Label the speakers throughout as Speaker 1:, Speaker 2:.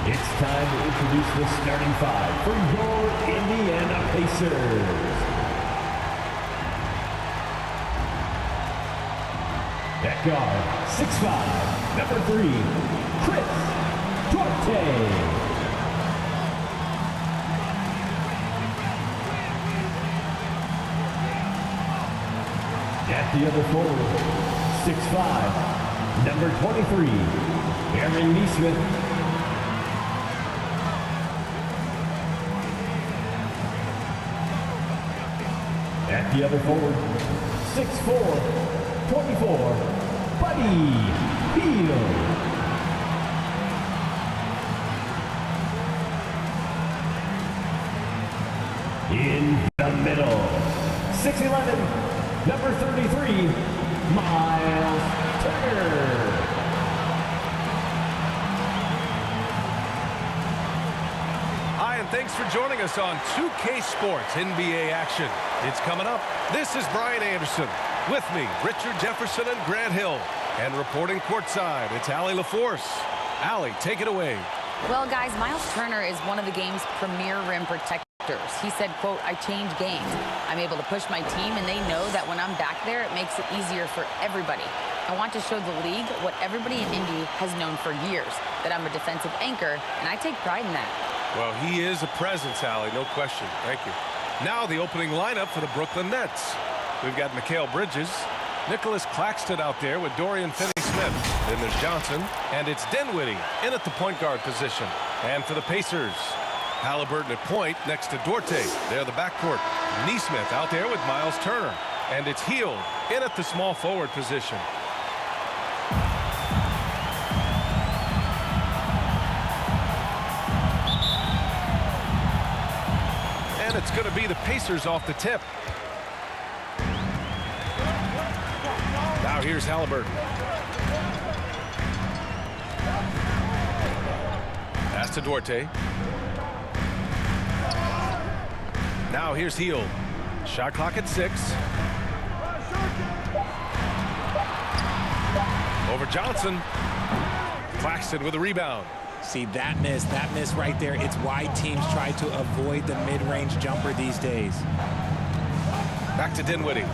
Speaker 1: It's time to introduce the starting five for your Indiana Pacers. At guard, 6'5", number 3, Chris Duarte. At the other forward, 6'5", number 23, Aaron Neesmith. At the other forward, 6'4", 24, Buddy Hield. In the middle, 6'11", number 33, Miles Turner.
Speaker 2: Hi, and thanks for joining us on 2K Sports NBA action. It's coming up. This is Brian Anderson. With me, Richard Jefferson and Grant Hill. And reporting courtside, it's Allie LaForce. Allie, take it away.
Speaker 3: Well, guys, Miles Turner is one of the game's premier rim protectors. He said, quote, "I change games. I'm able to push my team, and they know that when I'm back there, it makes it easier for everybody. I want to show the league what everybody in Indy has known for years, that I'm a defensive anchor, and I take pride in that."
Speaker 2: Well, he is a presence, Allie, no question. Thank you. Now the opening lineup for the Brooklyn Nets. We've got Mikal Bridges, Nicholas Claxton out there with Dorian Finney-Smith. Then there's Johnson, and it's Dinwiddie in at the point guard position. And for the Pacers, Halliburton at point next to Duarte. They're the backcourt. Neesmith out there with Miles Turner. And it's Hield in at the small forward position. And it's going to be the Pacers off the tip. Now here's Halliburton. Pass to Duarte. Now here's Hield. Shot clock at 6. Over Johnson. Claxton with a rebound.
Speaker 4: See, that miss right there. It's why teams try to avoid the mid-range jumper these days.
Speaker 2: Back to Dinwiddie.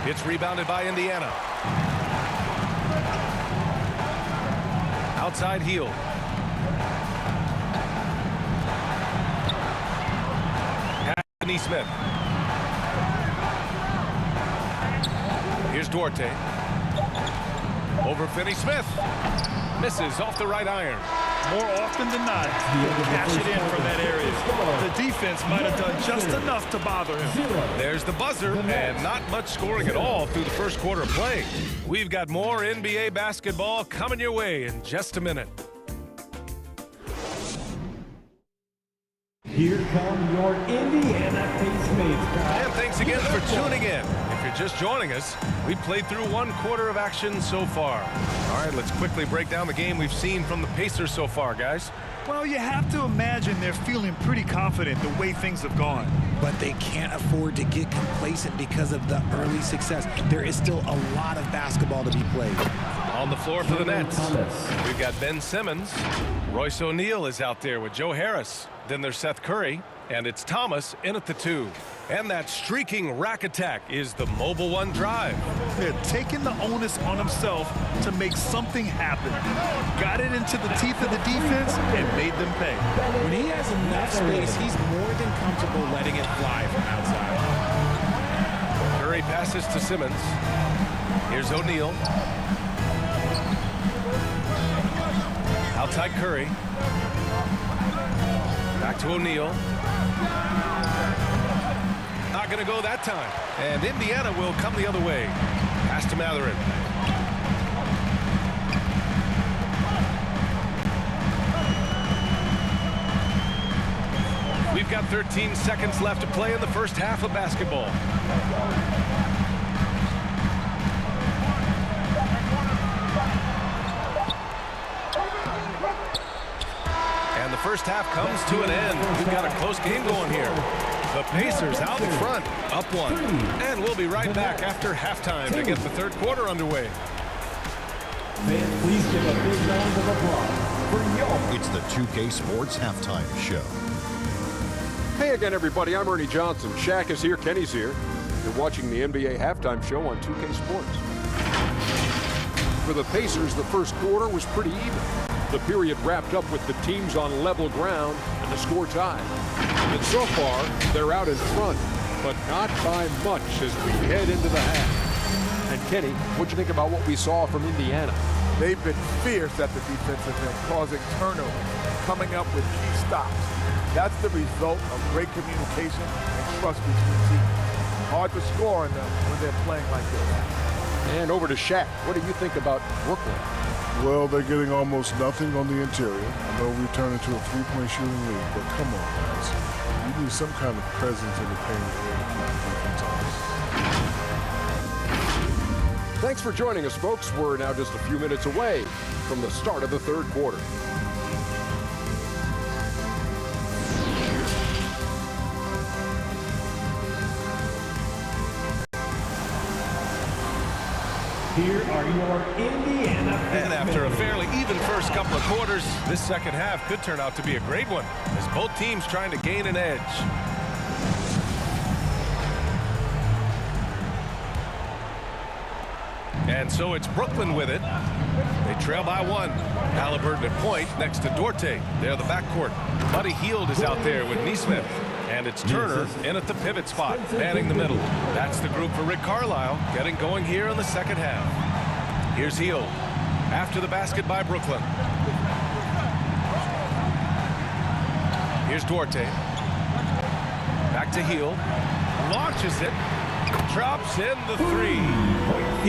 Speaker 2: It's rebounded by Indiana. Outside Hield. Neesmith. Here's Duarte. Over Finney-Smith. Misses off the right iron.
Speaker 5: More often than not, he'll cash it in from that area. The defense might have done just enough to bother him.
Speaker 2: There's the buzzer, and not much scoring at all through the first quarter of play. We've got more NBA basketball coming your way in just a minute.
Speaker 1: Here come your Indiana Pacemates.
Speaker 2: And thanks again for tuning in. If you're just joining us, we played through one quarter of action so far. All right, let's quickly break down the game we've seen from the Pacers so far, guys.
Speaker 5: Well, you have to imagine they're feeling pretty confident the way things have gone.
Speaker 4: But they can't afford to get complacent because of the early success. There is still a lot of basketball to be played.
Speaker 2: On the floor for the Nets, we've got Ben Simmons. Royce O'Neal is out there with Joe Harris. Then there's Seth Curry, and it's Thomas in at the 2. And that streaking rack attack is the Mobile One drive.
Speaker 5: They're taking the onus on himself to make something happen. Got it into the teeth of the defense and made them pay.
Speaker 4: When he has enough space, he's more than comfortable letting it fly from outside.
Speaker 2: Curry passes to Simmons. Here's O'Neal. Outside Curry. Back to O'Neal. Not going to go that time. And Indiana will come the other way. Pass to Matherin. We've got 13 seconds left to play in the first half of basketball. And the first half comes to an end. We've got a close game going here. The Pacers out in front, up 1. And we'll be right back after halftime to get the third quarter underway.
Speaker 1: Fans, please give a big round of applause for your...
Speaker 6: It's the 2K Sports Halftime Show.
Speaker 7: Hey again, everybody. I'm Ernie Johnson. Shaq is here. Kenny's here. You're watching the NBA Halftime Show on 2K Sports. For the Pacers, the first quarter was pretty even. The period wrapped up with the teams on level ground and the score tied. And so far, they're out in front, but not by much as we head into the half. And Kenny, what'd you think about what we saw from Indiana?
Speaker 8: They've been fierce at the defensive end, causing turnovers, coming up with key stops. That's the result of great communication and trust between teams. Hard to score on them when they're playing like this.
Speaker 7: And over to Shaq. What do you think about Brooklyn?
Speaker 9: Well, they're getting almost nothing on the interior. I know we turned into a three-point shooting league, but come on, guys. You need some kind of presence in the paint area to keep the defense honest.
Speaker 7: Thanks for joining us, folks. We're now just a few minutes away from the start of the third quarter.
Speaker 1: Here are your Indiana...
Speaker 2: And after a fairly even first couple of quarters, this second half could turn out to be a great one, as both teams trying to gain an edge. And so it's Brooklyn with it. They trail by one. Halliburton at point next to Dorte. They're the backcourt. Buddy Hield is out there with Neesmith. And it's Turner in at the pivot spot, manning the middle. That's the group for Rick Carlisle, getting going here in the second half. Here's Hield after the basket by Brooklyn. Here's Dorte. Back to Hield. Launches it. Drops in the three.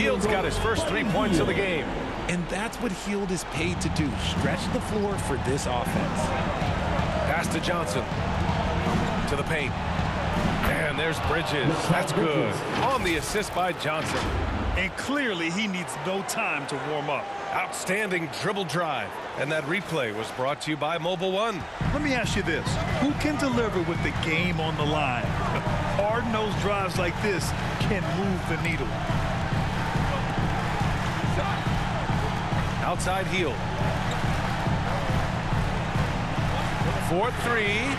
Speaker 2: Hield's got his first 3 points of the game.
Speaker 4: And that's what Hield is paid to do, stretch the floor for this offense.
Speaker 2: Pass to Johnson. To the paint. And there's Bridges. That's good. On the assist by Johnson.
Speaker 5: And clearly he needs no time to warm up.
Speaker 2: Outstanding dribble drive. And that replay was brought to you by Mobile One.
Speaker 5: Let me ask you this. Who can deliver with the game on the line? Hard-nosed drives like this can move the needle.
Speaker 2: Outside Hield. 4-3.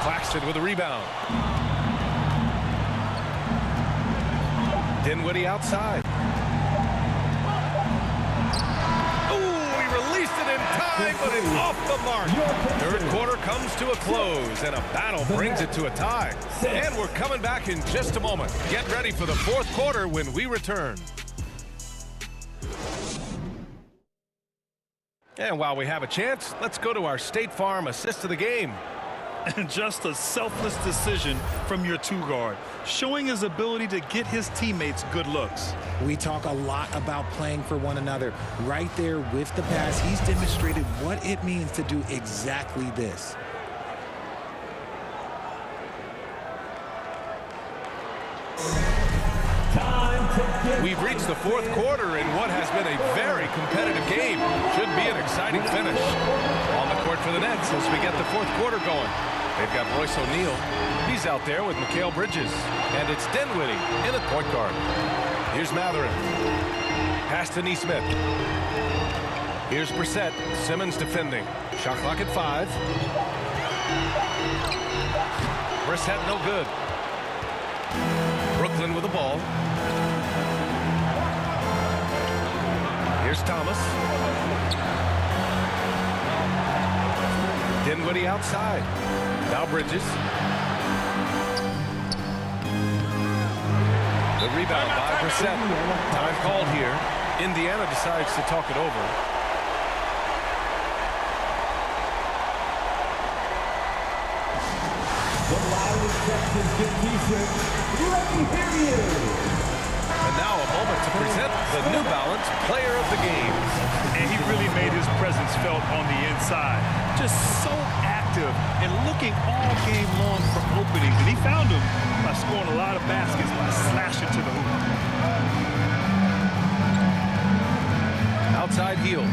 Speaker 2: Claxton with a rebound. Dinwiddie outside. Ooh, he released it in time, but it's off the mark. Third quarter comes to a close, and a battle brings it to a tie. And we're coming back in just a moment. Get ready for the fourth quarter when we return. And while we have a chance, let's go to our State Farm assist of the game.
Speaker 5: And just a selfless decision from your two-guard, showing his ability to get his teammates good looks.
Speaker 4: We talk a lot about playing for one another. Right there with the pass, he's demonstrated what it means to do exactly this.
Speaker 2: We've reached the fourth quarter in what has been a very competitive game. Should be an exciting finish. On the court for the Nets as we get the fourth quarter going. They've got Royce O'Neal. He's out there with Mikal Bridges. And it's Dinwiddie in at point guard. Here's Matherin. Pass to Neesmith. Here's Brissett. Simmons defending. Shot clock at 5. Brissett no good. Brooklyn with the ball. Here's Thomas. Dinwiddie outside. Now Bridges. The rebound by Brissett. Time called here. Indiana decides to talk it over.
Speaker 1: The loudest Texas good t-shirt. Let me hear you.
Speaker 2: And now a moment to present the New Balance Player of the Game.
Speaker 5: And he really made his presence felt on the inside. Just so active and looking all game long for openings. And he found them by scoring a lot of baskets by slashing to the hoop.
Speaker 2: Outside Hield.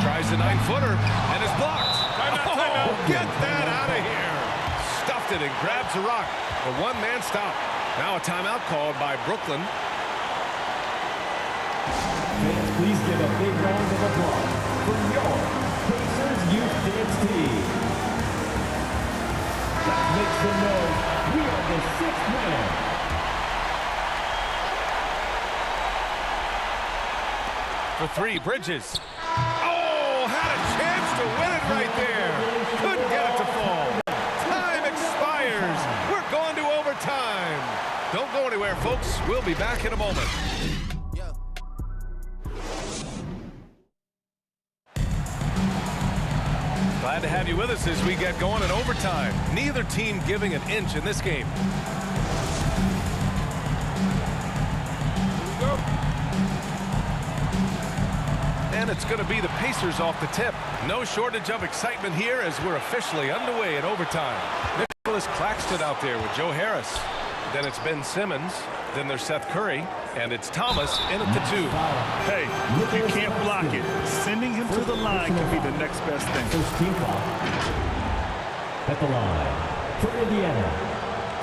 Speaker 2: Tries a 9-footer and is blocked. Oh, get that out of here. Stuffed it and grabs a rock. A one-man stop. Now a timeout called by Brooklyn.
Speaker 1: Fans, please give a big round of applause for your Pacers Youth Dance Team. That makes them know we are the sixth man.
Speaker 2: For three, Bridges. Oh, had a chance to win it right there. Couldn't get it to fall. Time expires. We're going to overtime. Don't go anywhere, folks. We'll be back in a moment. Glad to have you with us as we get going in overtime. Neither team giving an inch in this game. And it's going to be the Pacers off the tip. No shortage of excitement here as we're officially underway in overtime. Nicholas Claxton out there with Joe Harris. Then it's Ben Simmons. Then there's Seth Curry. And it's Thomas in at the 2.
Speaker 5: Hey, you can't block it. Sending him to the line can be the next best thing.
Speaker 1: First team foul. At the line for Indiana,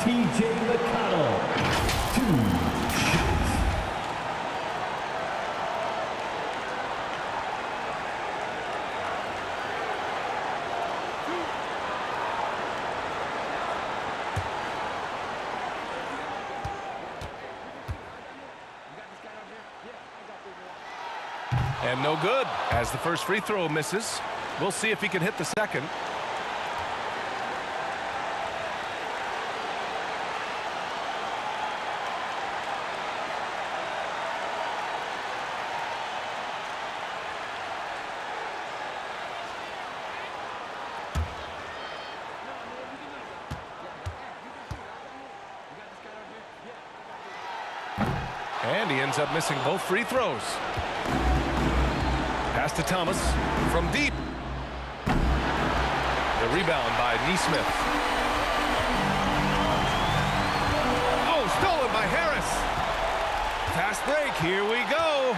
Speaker 1: T.J. McConnell. 2 shots.
Speaker 2: And no good as the first free throw misses. We'll see if he can hit the second. And he ends up missing both free throws. Pass to Thomas from deep. The rebound by Neesmith. Oh, stolen by Harris. Fast break. Here we go.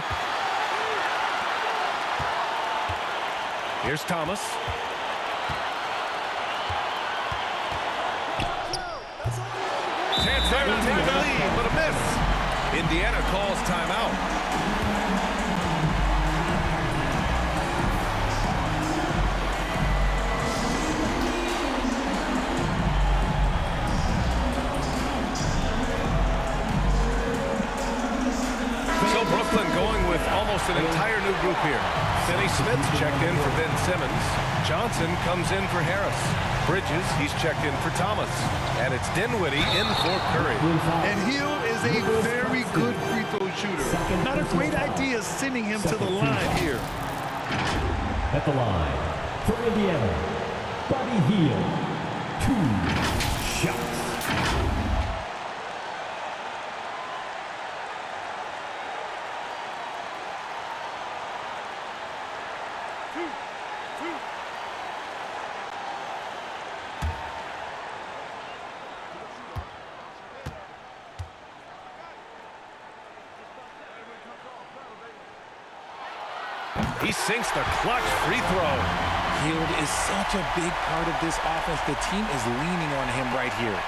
Speaker 2: Here's Thomas. Chance there to take the lead, but a miss. Indiana calls timeout. So Brooklyn going with almost an entire new group here. Finney Smith's checked in for Ben Simmons. Johnson comes in for Harris. Bridges, he's checked in for Thomas. And it's Dinwiddie in for Curry.
Speaker 5: And Hill is a very good free throw shooter. Not a great idea sending him to the line here.
Speaker 1: At the line for Indiana, Buddy Hield. 2 shots.
Speaker 2: He sinks the clutch free throw.
Speaker 4: Hield is such a big part of this offense. The team is leaning on him right here.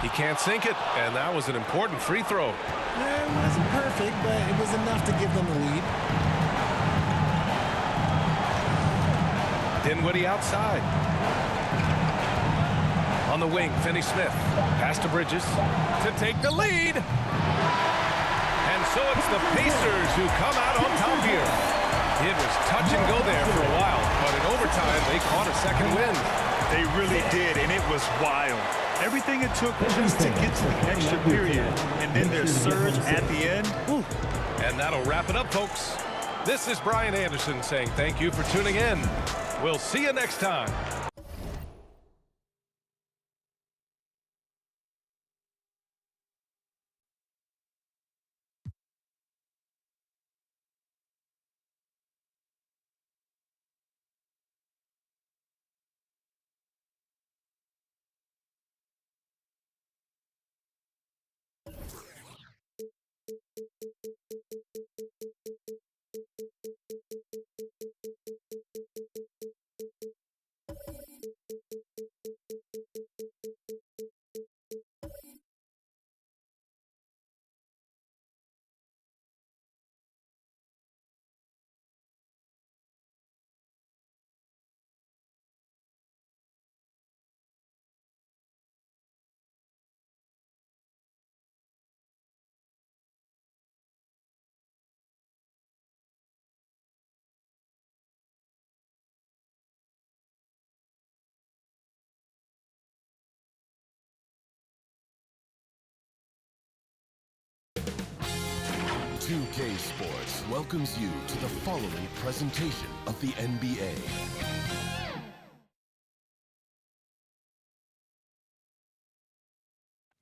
Speaker 2: He can't sink it, and that was an important free throw.
Speaker 4: It wasn't perfect, but it was enough to give them the lead.
Speaker 2: Dinwiddie outside. On the wing, Finney Smith. Pass to Bridges to take the lead. And so it's the Pacers who come out on top here. It was touch and go there for a while, but in overtime, they caught a second win.
Speaker 5: They really did, and it was wild. Everything it took just to get to the extra period, and then their surge at the end. Whew.
Speaker 2: And that'll wrap it up, folks. This is Brian Anderson saying thank you for tuning in. We'll see you next time.
Speaker 10: 2K Sports welcomes you to the following presentation of the NBA.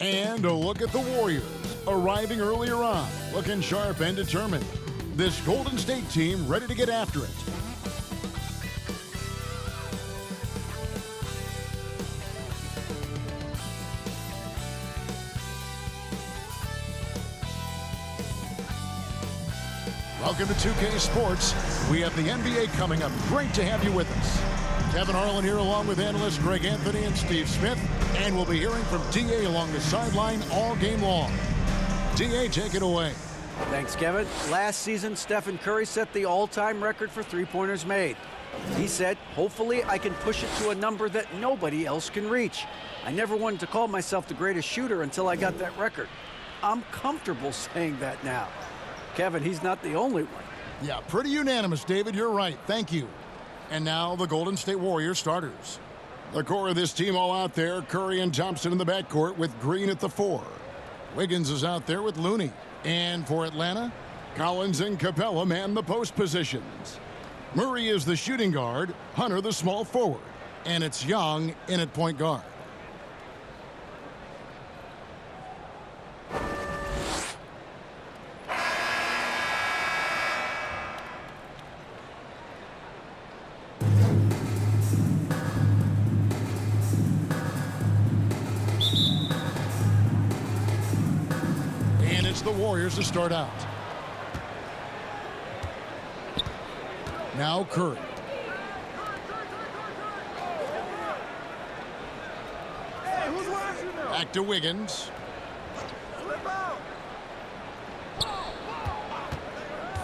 Speaker 11: And a look at the Warriors, arriving earlier on, looking sharp and determined. This Golden State team ready to get after it. Welcome to 2K Sports. We have the NBA coming up. Great to have you with us. Kevin Harlan here along with analysts Greg Anthony and Steve Smith. And we'll be hearing from D.A. along the sideline all game long. D.A., take it away.
Speaker 12: Thanks, Kevin. Last season, Stephen Curry set the all-time record for three-pointers made. He said, hopefully I can push it to a number that nobody else can reach. I never wanted to call myself the greatest shooter until I got that record. I'm comfortable saying that now. Kevin, he's not the only one.
Speaker 11: Yeah, pretty unanimous, David. You're right. Thank you. And now the Golden State Warriors starters. The core of this team all out there. Curry and Thompson in the backcourt with Green at the 4. Wiggins is out there with Looney. And for Atlanta, Collins and Capella man the post positions. Murray is the shooting guard, Hunter the small forward. And it's Young in at point guard. The Warriors to start out. Now Curry. Back to Wiggins.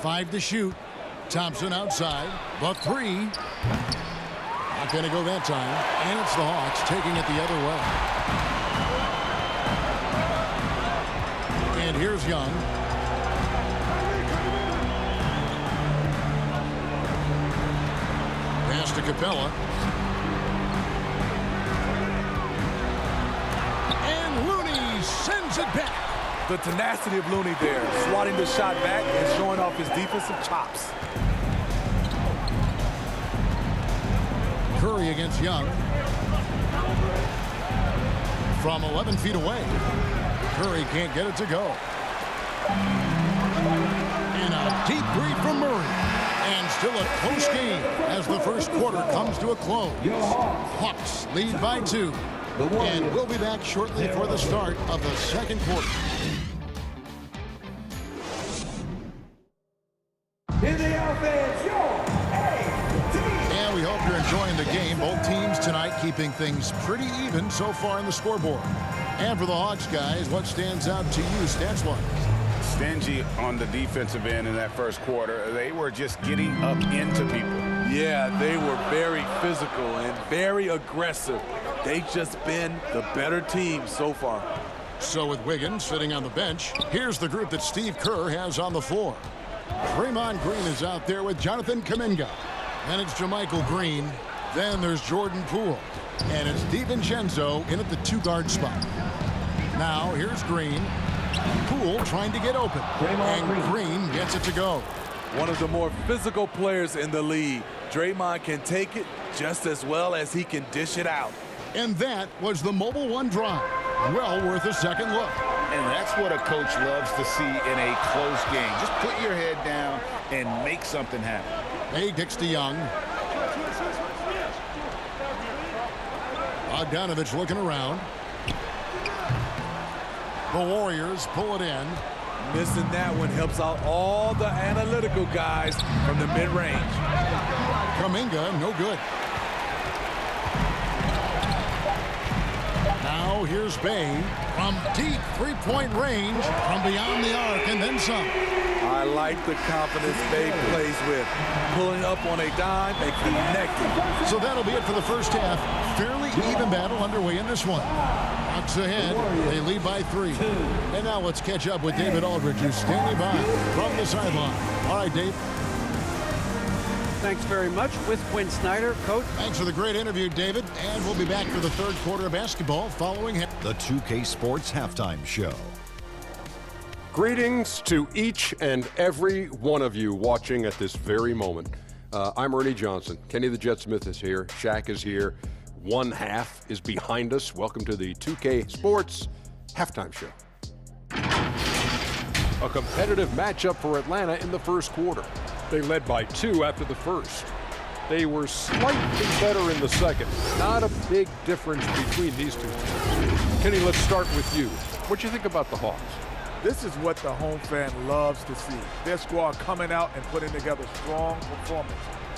Speaker 11: 5 to shoot. Thompson outside. The 3. Not going to go that time. And it's the Hawks taking it the other way. And here's Young. Pass to Capella. And Looney sends it back.
Speaker 8: The tenacity of Looney there, swatting the shot back and showing off his defensive chops.
Speaker 11: Curry against Young. From 11 feet away. Curry can't get it to go. And a deep three from Murray. And still a close game as the first quarter comes to a close. Hawks lead by 2. And we'll be back shortly for the start of the second quarter.
Speaker 1: In the offense,
Speaker 11: And we hope you're enjoying the game. Both teams tonight keeping things pretty even so far in the scoreboard. And for the Hawks guys, what stands out to you stats-wise?
Speaker 13: Stingy on the defensive end in that first quarter. They were just getting up into people.
Speaker 8: Yeah, they were very physical and very aggressive. They've just been the better team so far.
Speaker 11: So with Wiggins sitting on the bench, here's the group that Steve Kerr has on the floor. Draymond Green is out there with Jonathan Kuminga. Then it's JaMychal Green. Then there's Jordan Poole. And it's DiVincenzo in at the 2-guard spot. Now here's Green. Poole trying to get open. And Green gets it to go.
Speaker 8: One of the more physical players in the league. Draymond can take it just as well as he can dish it out.
Speaker 11: And that was the Mobile One drive. Well worth a second look.
Speaker 13: And that's what a coach loves to see in a close game. Just put your head down and make something happen.
Speaker 11: Hey, kicks to Young. Bogdanovich looking around. The Warriors pull it in.
Speaker 8: Missing that one helps out all the analytical guys from the mid-range.
Speaker 11: Kuminga, no good. Now here's Bay from deep three-point range, from beyond the arc, and then some.
Speaker 8: I like the confidence Bay plays with, pulling up on a dime and connecting.
Speaker 11: So that'll be it for the first half. Fairly even battle underway in this one. Hawks ahead. They lead by 3. And now let's catch up with David Aldridge, who's standing by from the sideline. All right, Dave.
Speaker 12: Thanks very much. With Quinn Snyder, Coach.
Speaker 11: Thanks for the great interview, David. And we'll be back for the third quarter of basketball following him.
Speaker 6: The 2K Sports Halftime Show.
Speaker 7: Greetings to each and every one of you watching at this very moment. I'm Ernie Johnson. Kenny the Jet Smith is here. Shaq is here. One half is behind us. Welcome to the 2K Sports Halftime Show. A competitive matchup for Atlanta in the first quarter. They led by 2 after the first. They were slightly better in the second. Not a big difference between these two teams. Kenny, let's start with you. What do you think about the Hawks?
Speaker 8: This is what the home fan loves to see. Their squad coming out and putting together strong performance.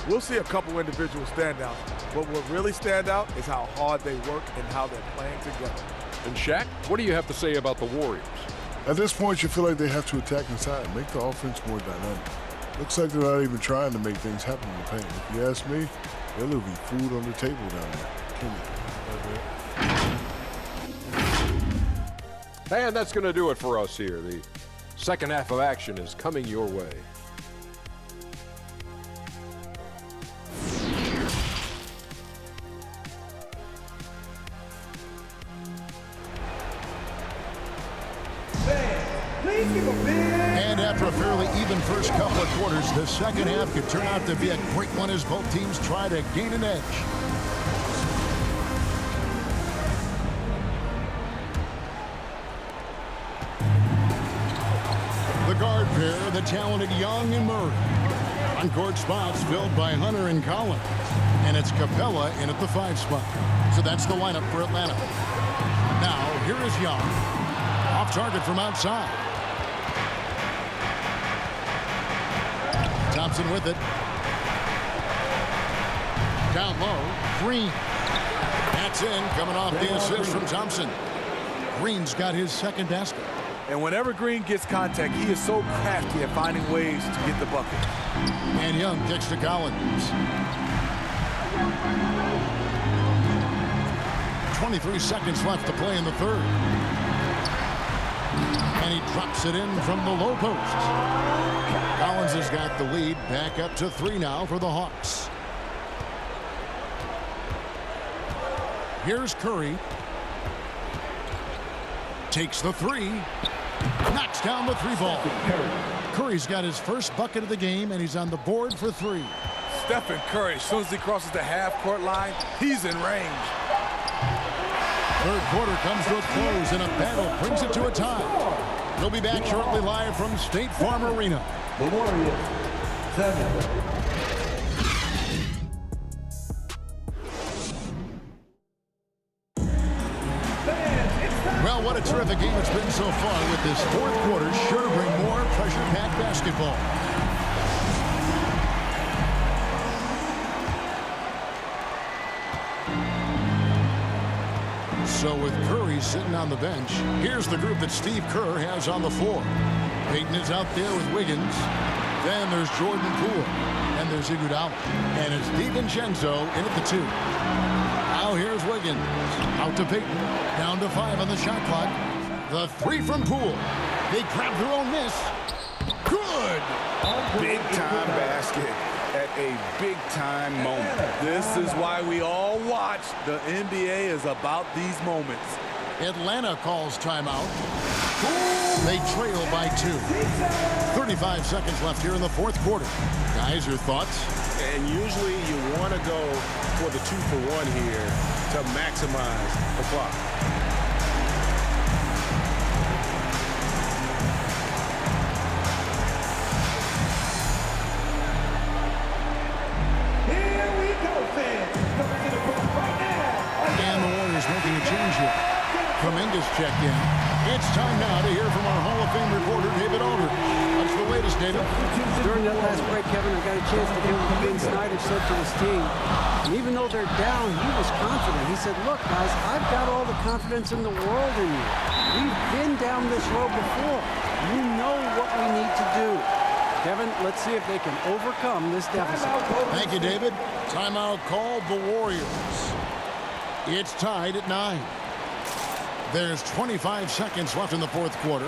Speaker 8: We'll see a couple individual standouts, but what really stand out is how hard they work and how they're playing together.
Speaker 7: And Shaq, what do you have to say about the Warriors?
Speaker 9: At this point, you feel like they have to attack inside, make the offense more dynamic. Looks like they're not even trying to make things happen in the paint. If you ask me, there will be food on the table down there.
Speaker 7: And that's going to do it for us here. The second half of action is coming your way.
Speaker 11: And after a fairly even first couple of quarters, the second half could turn out to be a great one as both teams try to gain an edge. The guard pair, the talented Young and Murray. On-court spots filled by Hunter and Collins. And it's Capella in at the 5 spot. So that's the lineup for Atlanta. Now, here is Young. Off target from outside. Thompson with it. Down low. Green. That's in, coming off the assist from Thompson. Green's got his second basket.
Speaker 8: And whenever Green gets contact, he is so crafty at finding ways to get the bucket.
Speaker 11: And Young kicks to Collins. 23 seconds left to play in the third. And he drops it in from the low post. Collins has got the lead, back up to 3 now for the Hawks. Here's Curry. Takes the 3. Knocks down the 3 ball. Curry's got his first bucket of the game, and he's on the board for 3.
Speaker 8: Stephen Curry, as soon as he crosses the half-court line, he's in range.
Speaker 11: Third quarter comes to a close, and a battle brings it to a tie. We'll be back shortly live from State Farm Arena.
Speaker 1: The Warriors, 7.
Speaker 11: Well, what a terrific game it's been so far, with this fourth quarter sure to bring more pressure-packed basketball. So with Curry sitting on the bench, here's the group that Steve Kerr has on the floor. Payton is out there with Wiggins. Then there's Jordan Poole. And there's Iguodala. And it's DiVincenzo in at the 2. Now here's Wiggins. Out to Payton. Down to 5 on the shot clock. The 3 from Poole. They grab their own miss. Good!
Speaker 13: Big-time basket at a big-time moment.
Speaker 8: This is why we all watch. The NBA is about these moments.
Speaker 11: Atlanta calls timeout. They trail by 2. 35 seconds left here in the fourth quarter. Guys, your thoughts?
Speaker 14: And usually you want to go for the 2-for-1 here to maximize the clock.
Speaker 1: Here we go, fans. Coming to the court right now.
Speaker 11: And the Warriors making a change here. Kuminga's checked in. It's time now to hear from our Hall of Fame reporter, David Aldridge. What's the latest, David?
Speaker 12: During that last break, Kevin, I got a chance to hear what Ben Snyder said to his team. And even though they're down, he was confident. He said, look, guys, I've got all the confidence in the world in you. We've been down this road before. You know what we need to do. Kevin, let's see if they can overcome this deficit.
Speaker 11: Thank you, David. Timeout called the Warriors. It's tied at 9. There's 25 seconds left in the fourth quarter.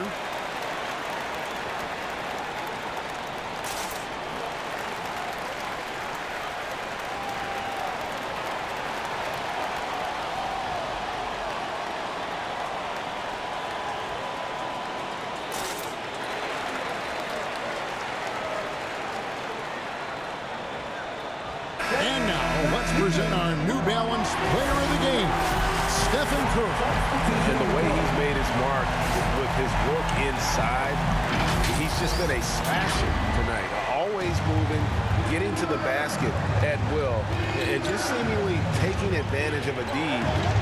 Speaker 11: And now, let's present our New Balance Player of the Game, Stephen Curry.
Speaker 13: And the way he's made his mark with his work inside, he's just been a smasher tonight. Always moving, getting to the basket at will, and just seemingly taking advantage of a D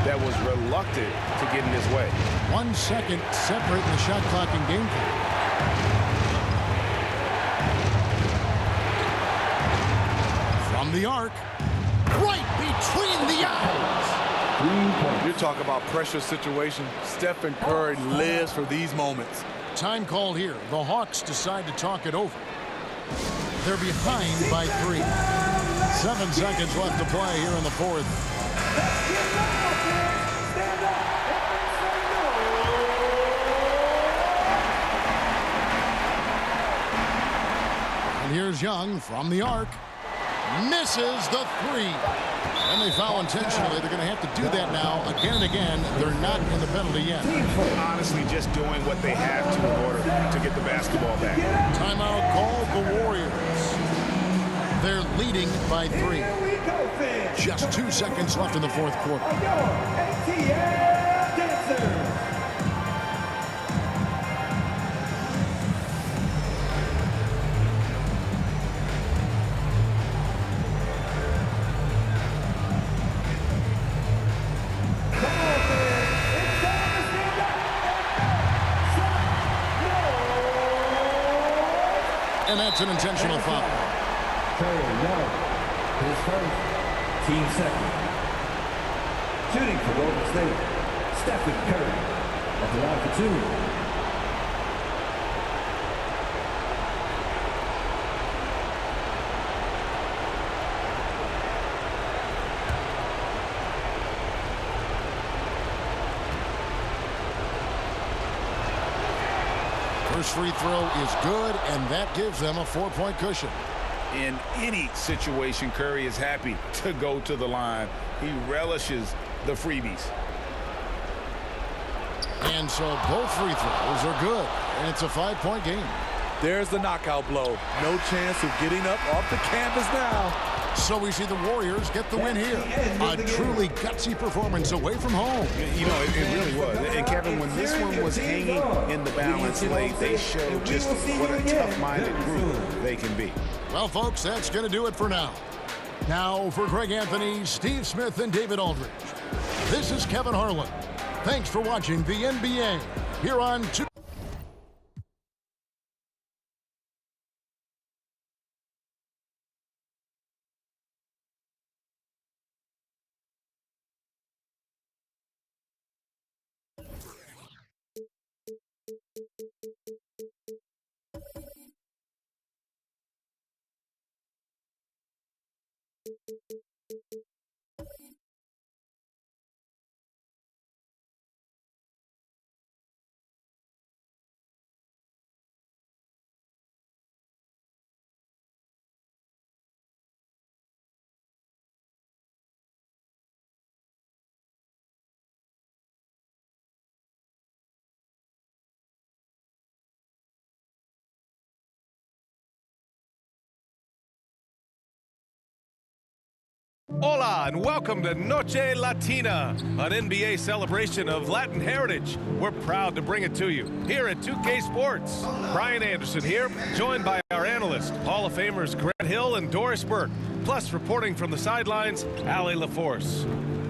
Speaker 13: that was reluctant to get in his way.
Speaker 11: 1 second separating the shot clock and game clock. From the arc, right between the eyes.
Speaker 8: You talk about pressure situation. Stephen Curry lives for these moments.
Speaker 11: Time called here. The Hawks decide to talk it over. They're behind by 3. 7 seconds left to play here in the fourth. And here's Young from the arc. Misses the 3. And they foul intentionally. They're going to have to do that now again and again. They're not in the penalty yet.
Speaker 13: Honestly, just doing what they have to in order to get the basketball back.
Speaker 11: Timeout called the Warriors. They're leading by 3. Just 2 seconds left in the fourth quarter. And that's an intentional foul.
Speaker 1: Curry, no. His first, team second. Shooting for Golden State, Stephen Curry. At the line for 2.
Speaker 11: First free throw is good, and that gives them a 4-point cushion.
Speaker 13: In any situation, Curry is happy to go to the line. He relishes the freebies.
Speaker 11: And so both free throws are good, and it's a 5-point game.
Speaker 8: There's the knockout blow. No chance of getting up off the canvas now.
Speaker 11: So we see the Warriors get the win here. A truly gutsy performance away from home.
Speaker 13: You know, it really was. And Kevin, when this one was hanging in the balance late, they showed just what a tough-minded group they can be.
Speaker 11: Well, folks, that's going to do it for now. Now, for Greg Anthony, Steve Smith, and David Aldridge, this is Kevin Harlan. Thanks for watching the NBA here on 2.
Speaker 2: Hola and welcome to Noche Latina, an NBA celebration of Latin heritage. We're proud to bring it to you here at 2K Sports. Brian Anderson here, joined by our analysts, Hall of Famers Grant Hill and Doris Burke, plus reporting from the sidelines, Allie LaForce.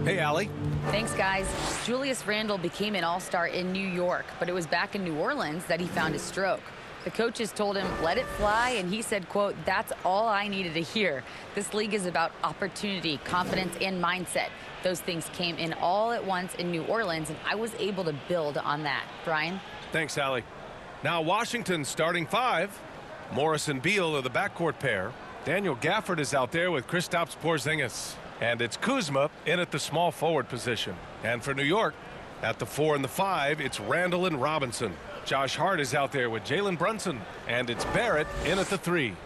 Speaker 2: Hey, Allie.
Speaker 3: Thanks, guys. Julius Randle became an all-star in New York, but it was back in New Orleans that he found his stroke. The coaches told him, let it fly, and he said, quote, that's all I needed to hear. This league is about opportunity, confidence, and mindset. Those things came in all at once in New Orleans, and I was able to build on that. Brian?
Speaker 2: Thanks, Allie. Now Washington's starting 5. Morris and Beal are the backcourt pair. Daniel Gafford is out there with Kristaps Porzingis. And it's Kuzma in at the small forward position. And for New York, at the 4 and the 5, it's Randall and Robinson. Josh Hart is out there with Jalen Brunson. And it's Barrett in at the 3.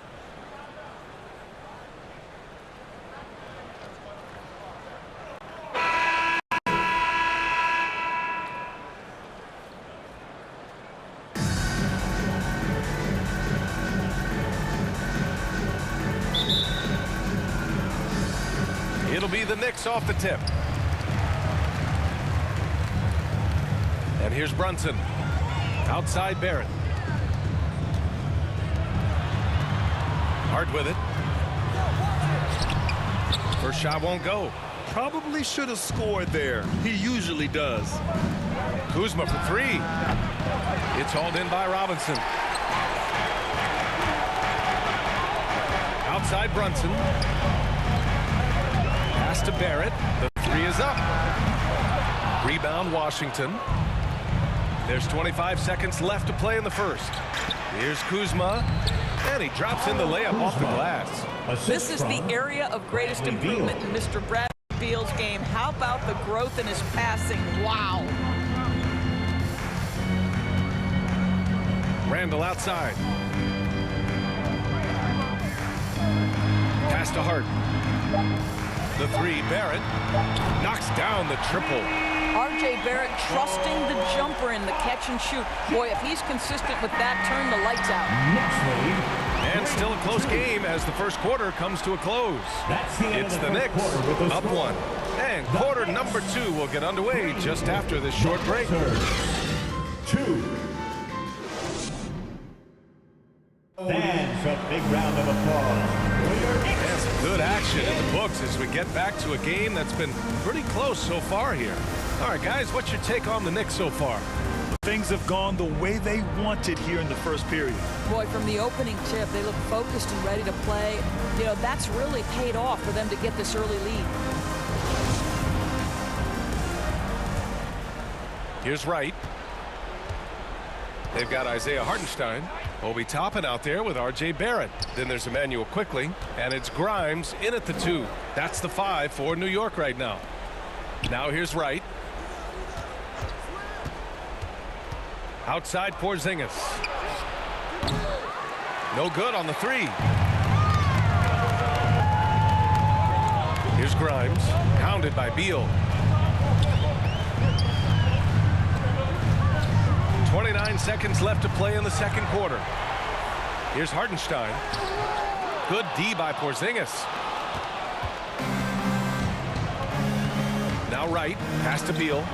Speaker 2: It'll be the Knicks off the tip. And here's Brunson. Outside Barrett. Hart with it. First shot won't go.
Speaker 5: Probably should have scored there. He usually does.
Speaker 2: Kuzma for 3. It's hauled in by Robinson. Outside Brunson. Pass to Barrett. The 3 is up. Rebound Washington. There's 25 seconds left to play in the first. Here's Kuzma. And he drops in the layup off the glass.
Speaker 15: This is the area of greatest improvement in Mr. Bradley Beal's game. How about the growth in his passing? Wow.
Speaker 2: Randall outside. Pass to Hart. The 3, Barrett knocks down the triple.
Speaker 15: R.J. Barrett trusting the jumper in the catch and shoot. Boy, if he's consistent with that, turn the lights out.
Speaker 2: And still a close game as the first quarter comes to a close. It's the Knicks up 1. And quarter number 2 will get underway just after this short break.
Speaker 1: 2. Fans, a big round of applause.
Speaker 2: And some good action in the books as we get back to a game that's been pretty close so far here. All right, guys, what's your take on the Knicks so far?
Speaker 5: Things have gone the way they wanted here in the first period.
Speaker 15: Boy, from the opening tip, they look focused and ready to play. You know, that's really paid off for them to get this early lead.
Speaker 2: Here's Wright. They've got Isaiah Hartenstein. Obi Toppin out there with R.J. Barrett. Then there's Emmanuel Quickly. And it's Grimes in at the 2. That's the 5 for New York right now. Now here's Wright. Outside Porzingis. No good on the 3. Here's Grimes. Pounded by Beal. 29 seconds left to play in the second quarter. Here's Hartenstein. Good D by Porzingis. Now Wright. Pass to Beal.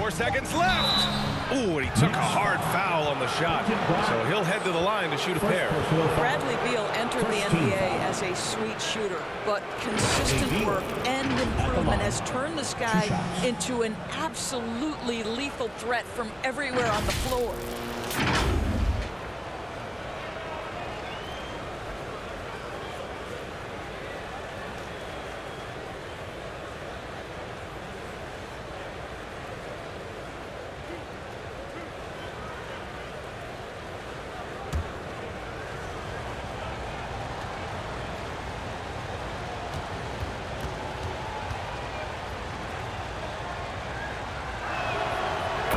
Speaker 2: Seconds left. Ooh, and he took a hard foul on the shot. So he'll head to the line to shoot a pair.
Speaker 15: Bradley Beal entered the NBA as a sweet shooter, but consistent work and improvement has turned this guy into an absolutely lethal threat from everywhere on the floor.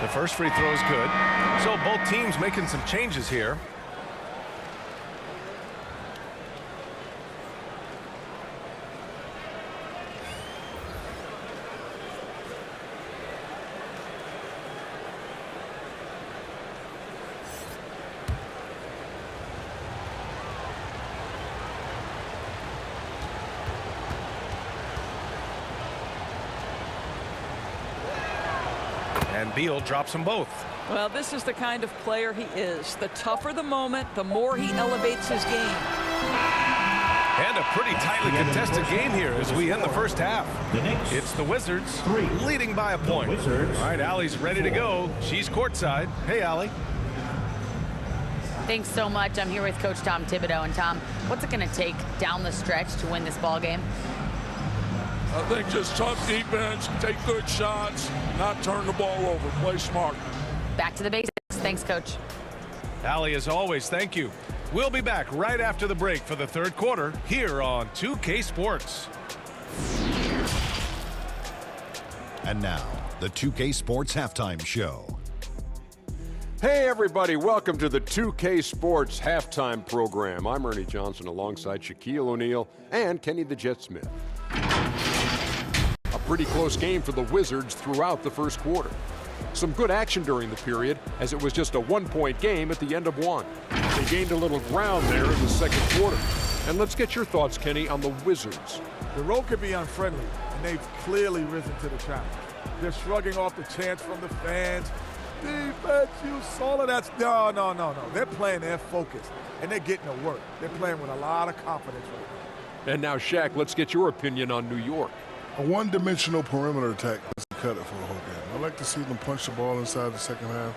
Speaker 2: The first free throw is good. So both teams making some changes here. And Beal drops them both.
Speaker 15: Well, this is the kind of player he is. The tougher the moment, the more he elevates his game.
Speaker 2: And a pretty tightly contested game here as we end the first half. It's the Wizards leading by a point. All right, Allie's ready to go. She's courtside. Hey, Allie.
Speaker 3: Thanks so much. I'm here with Coach Tom Thibodeau. And Tom, what's it going to take down the stretch to win this ball game?
Speaker 16: I think just tough defense, take good shots, not turn the ball over, play smart.
Speaker 3: Back to the basics. Thanks, Coach.
Speaker 2: Allie, as always, thank you. We'll be back right after the break for the third quarter here on 2K Sports.
Speaker 6: And now, the 2K Sports Halftime Show.
Speaker 7: Hey, everybody. Welcome to the 2K Sports Halftime Program. I'm Ernie Johnson alongside Shaquille O'Neal and Kenny the Jet Smith. A pretty close game for the Wizards throughout the first quarter. Some good action during the period, as it was just a one-point game at the end of one. They gained a little ground there in the second quarter. And let's get your thoughts, Kenny, on the Wizards.
Speaker 8: The road could be unfriendly, and they've clearly risen to the challenge. They're shrugging off the chants from the fans. Defense, you solid. That's no. They're playing their focus, and they're getting to work. They're playing with a lot of confidence right now.
Speaker 7: And now, Shaq, let's get your opinion on New York.
Speaker 9: A one-dimensional perimeter attack doesn't cut it for the whole game. I like to see them punch the ball inside the second half,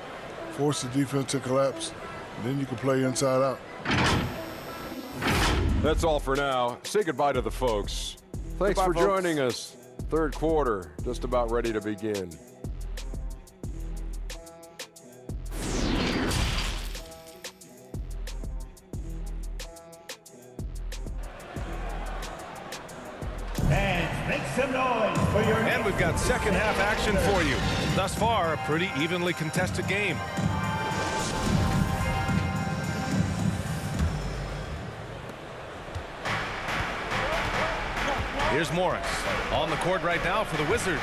Speaker 9: force the defense to collapse, and then you can play inside out.
Speaker 7: That's all for now. Say goodbye to the folks. Thanks for joining us. Third quarter, just about ready to begin.
Speaker 1: Make some noise for your...
Speaker 2: And we've got second half action for you. Thus far, a pretty evenly contested game. Here's Morris on the court right now for the Wizards.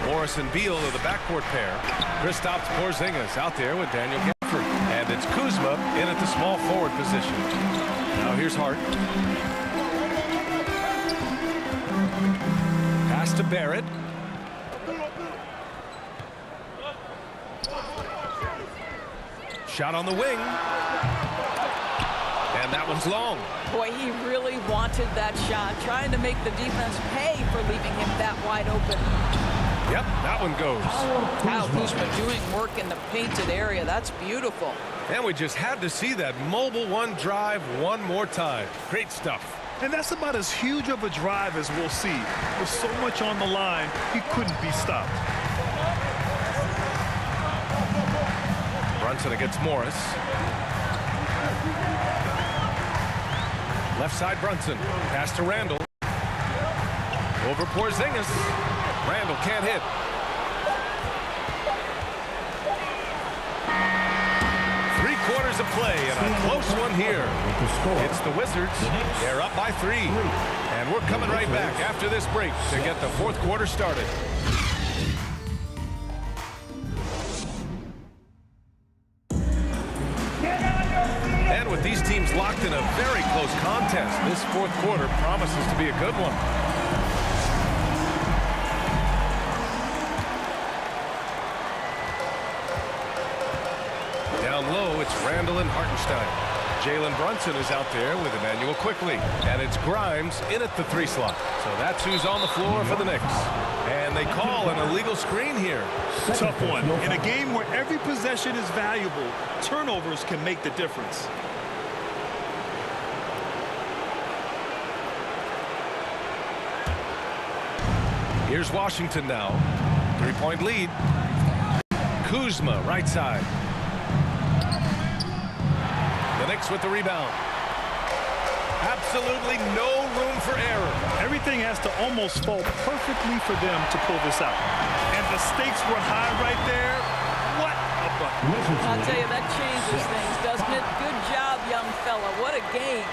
Speaker 2: Morris and Beal are the backcourt pair. Kristaps Porzingis out there with Daniel Gafford. And it's Kuzma in at the small forward position. Now here's Hart. Pass to Barrett. Shot on the wing. And that one's long.
Speaker 15: Boy, he really wanted that shot, trying to make the defense pay for leaving him that wide open.
Speaker 2: Yep, that one goes.
Speaker 15: Kyle Kuzma doing work in the painted area. That's beautiful.
Speaker 2: And we just had to see that mobile one drive one more time. Great stuff.
Speaker 5: And that's about as huge of a drive as we'll see. With so much on the line, he couldn't be stopped.
Speaker 2: Brunson against Morris. Left side Brunson. Pass to Randall. Over Porzingis. Randall can't hit. Three-quarters of play and a close one here. It's the Wizards. They're up by 3. And we're coming right back after this break to get the fourth quarter started. And with these teams locked in a very close contest, this fourth quarter promises to be a good one. Down low, it's Randall and Hartenstein. Jalen Brunson is out there with Emmanuel Quickly. And it's Grimes in at the 3 slot. So that's who's on the floor for the Knicks. And they call an illegal screen here.
Speaker 5: Tough one. In a game where every possession is valuable, turnovers can make the difference.
Speaker 2: Here's Washington now. 3-point lead. Kuzma, right side. The Knicks with the rebound. Absolutely no room for error.
Speaker 5: Everything has to almost fall perfectly for them to pull this out. And the stakes were high right there. What a bucket.
Speaker 15: I'll tell you, that changes things, doesn't it? Good job, young fella. What a game.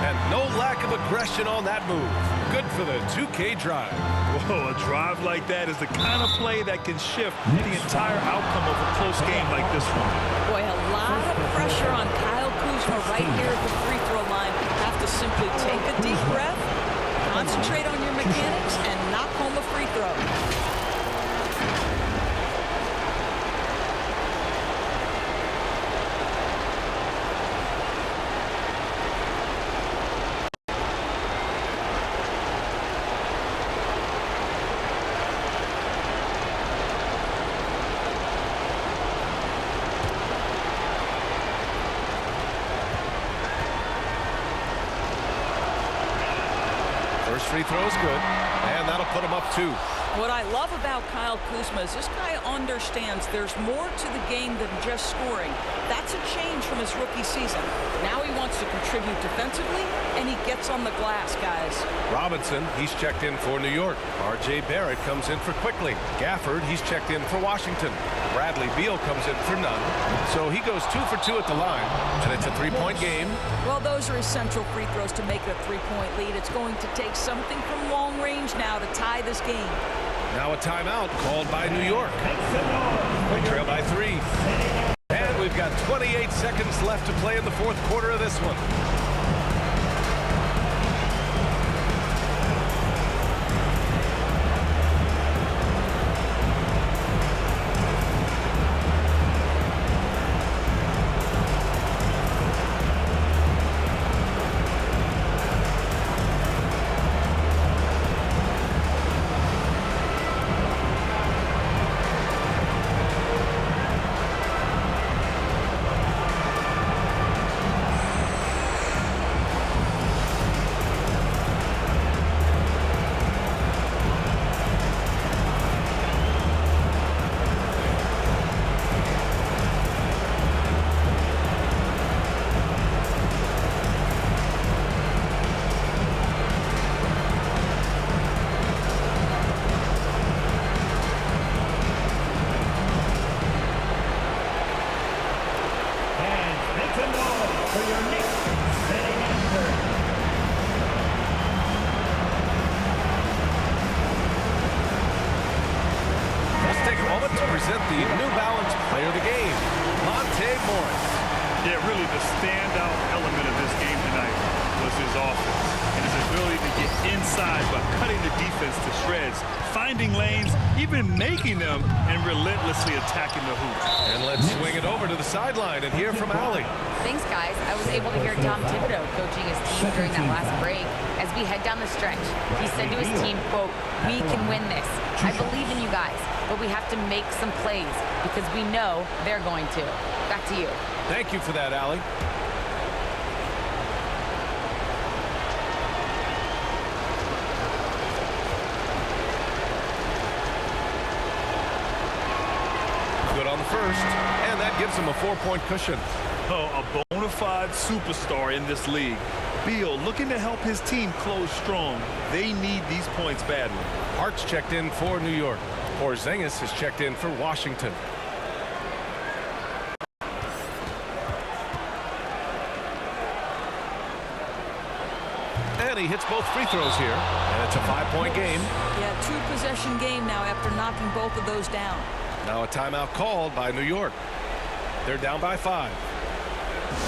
Speaker 2: And no lack of aggression on that move. Good for the 2K drive.
Speaker 5: Whoa, a drive like that is the kind of play that can shift the entire outcome of a close game like this one.
Speaker 15: Boy, a lot of pressure on Kyle Kuzma right here at the free throw line. Have to simply take a deep breath, concentrate on your mechanics, and knock home a free throw.
Speaker 2: free throw is good, and that'll put him up 2.
Speaker 15: What I love about Kyle Kuzma is this guy understands there's more to the game than just scoring. That's a change from his rookie season. Now he wants to contribute defensively, and he gets on the glass, guys.
Speaker 2: Robinson, he's checked in for New York. R.J. Barrett comes in for Quickly. Gafford, he's checked in for Washington. Bradley Beal comes in for none. So he goes 2 for 2 at the line, and it's a 3-point game.
Speaker 15: Well, those are essential free throws to make it a 3-point lead. It's going to take something from long range now to tie this game.
Speaker 2: Now a timeout called by New York. They trail by 3. And we've got 28 seconds left to play in the fourth quarter of this one. The New Balance Player of the Game, Monte Morris.
Speaker 5: Yeah, really the standout element of this game tonight was his offense and his ability to get inside by cutting the defense to shreds, finding lanes, even making them, and relentlessly attacking the hoop.
Speaker 2: And let's swing it over to the sideline and hear from Allie.
Speaker 3: Thanks, guys. I was able to hear Tom Thibodeau coaching his team during that last break. As we head down the stretch, he said to his team, quote, "We can win this. I believe in you guys, but we have to make some plays because we know they're going to." Back to you.
Speaker 2: Thank you for that, Allie. Good on the first, and that gives him a 4-point cushion.
Speaker 5: Oh, a bona fide superstar in this league. Beal looking to help his team close strong. They need these points badly.
Speaker 2: Hart's checked in for New York. Porzingis has checked in for Washington. And he hits both free throws here, and it's a 5-point game.
Speaker 15: Yeah, 2-possession game now after knocking both of those down.
Speaker 2: Now a timeout called by New York. They're down by 5.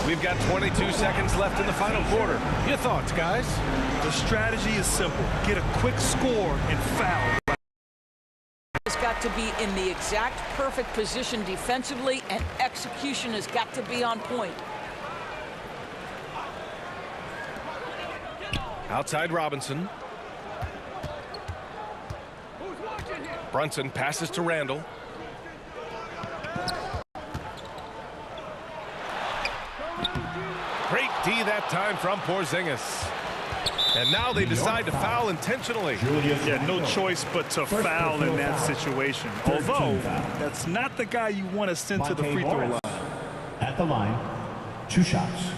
Speaker 2: We've got 22 seconds left in the final quarter. Your thoughts, guys?
Speaker 5: The strategy is simple. Get a quick score and foul.
Speaker 15: It's got to be in the exact perfect position defensively, and execution has got to be on point.
Speaker 2: Outside Robinson. Brunson passes to Randall. Great D that time from Porzingis. And now they decide to foul intentionally.
Speaker 5: Yeah, no choice but to foul in that situation. Although, that's not the guy you want to send to the free throw line.
Speaker 1: At the line, 2 shots.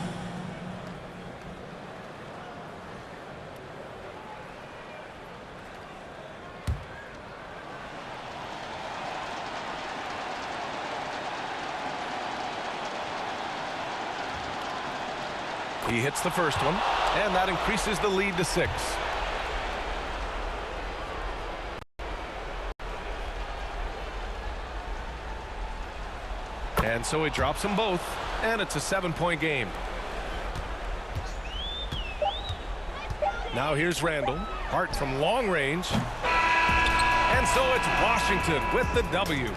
Speaker 2: He hits the first one, and that increases the lead to 6. And so he drops them both, and it's a 7-point game. Now here's Randall. Hart from long range. And so it's Washington with the W.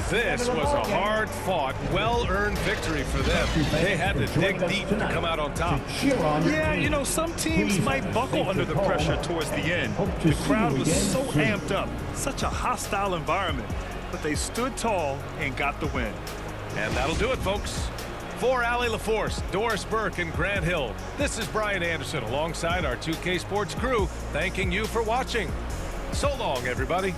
Speaker 2: This was a hard-fought, well-earned victory for them. They had to dig deep to come out on top.
Speaker 5: Yeah, you know, some teams might buckle under the pressure towards the end. The crowd was so amped up, such a hostile environment. But they stood tall and got the win.
Speaker 2: And that'll do it, folks. For Allie LaForce, Doris Burke, and Grant Hill, this is Brian Anderson alongside our 2K Sports crew, thanking you for watching. So long, everybody.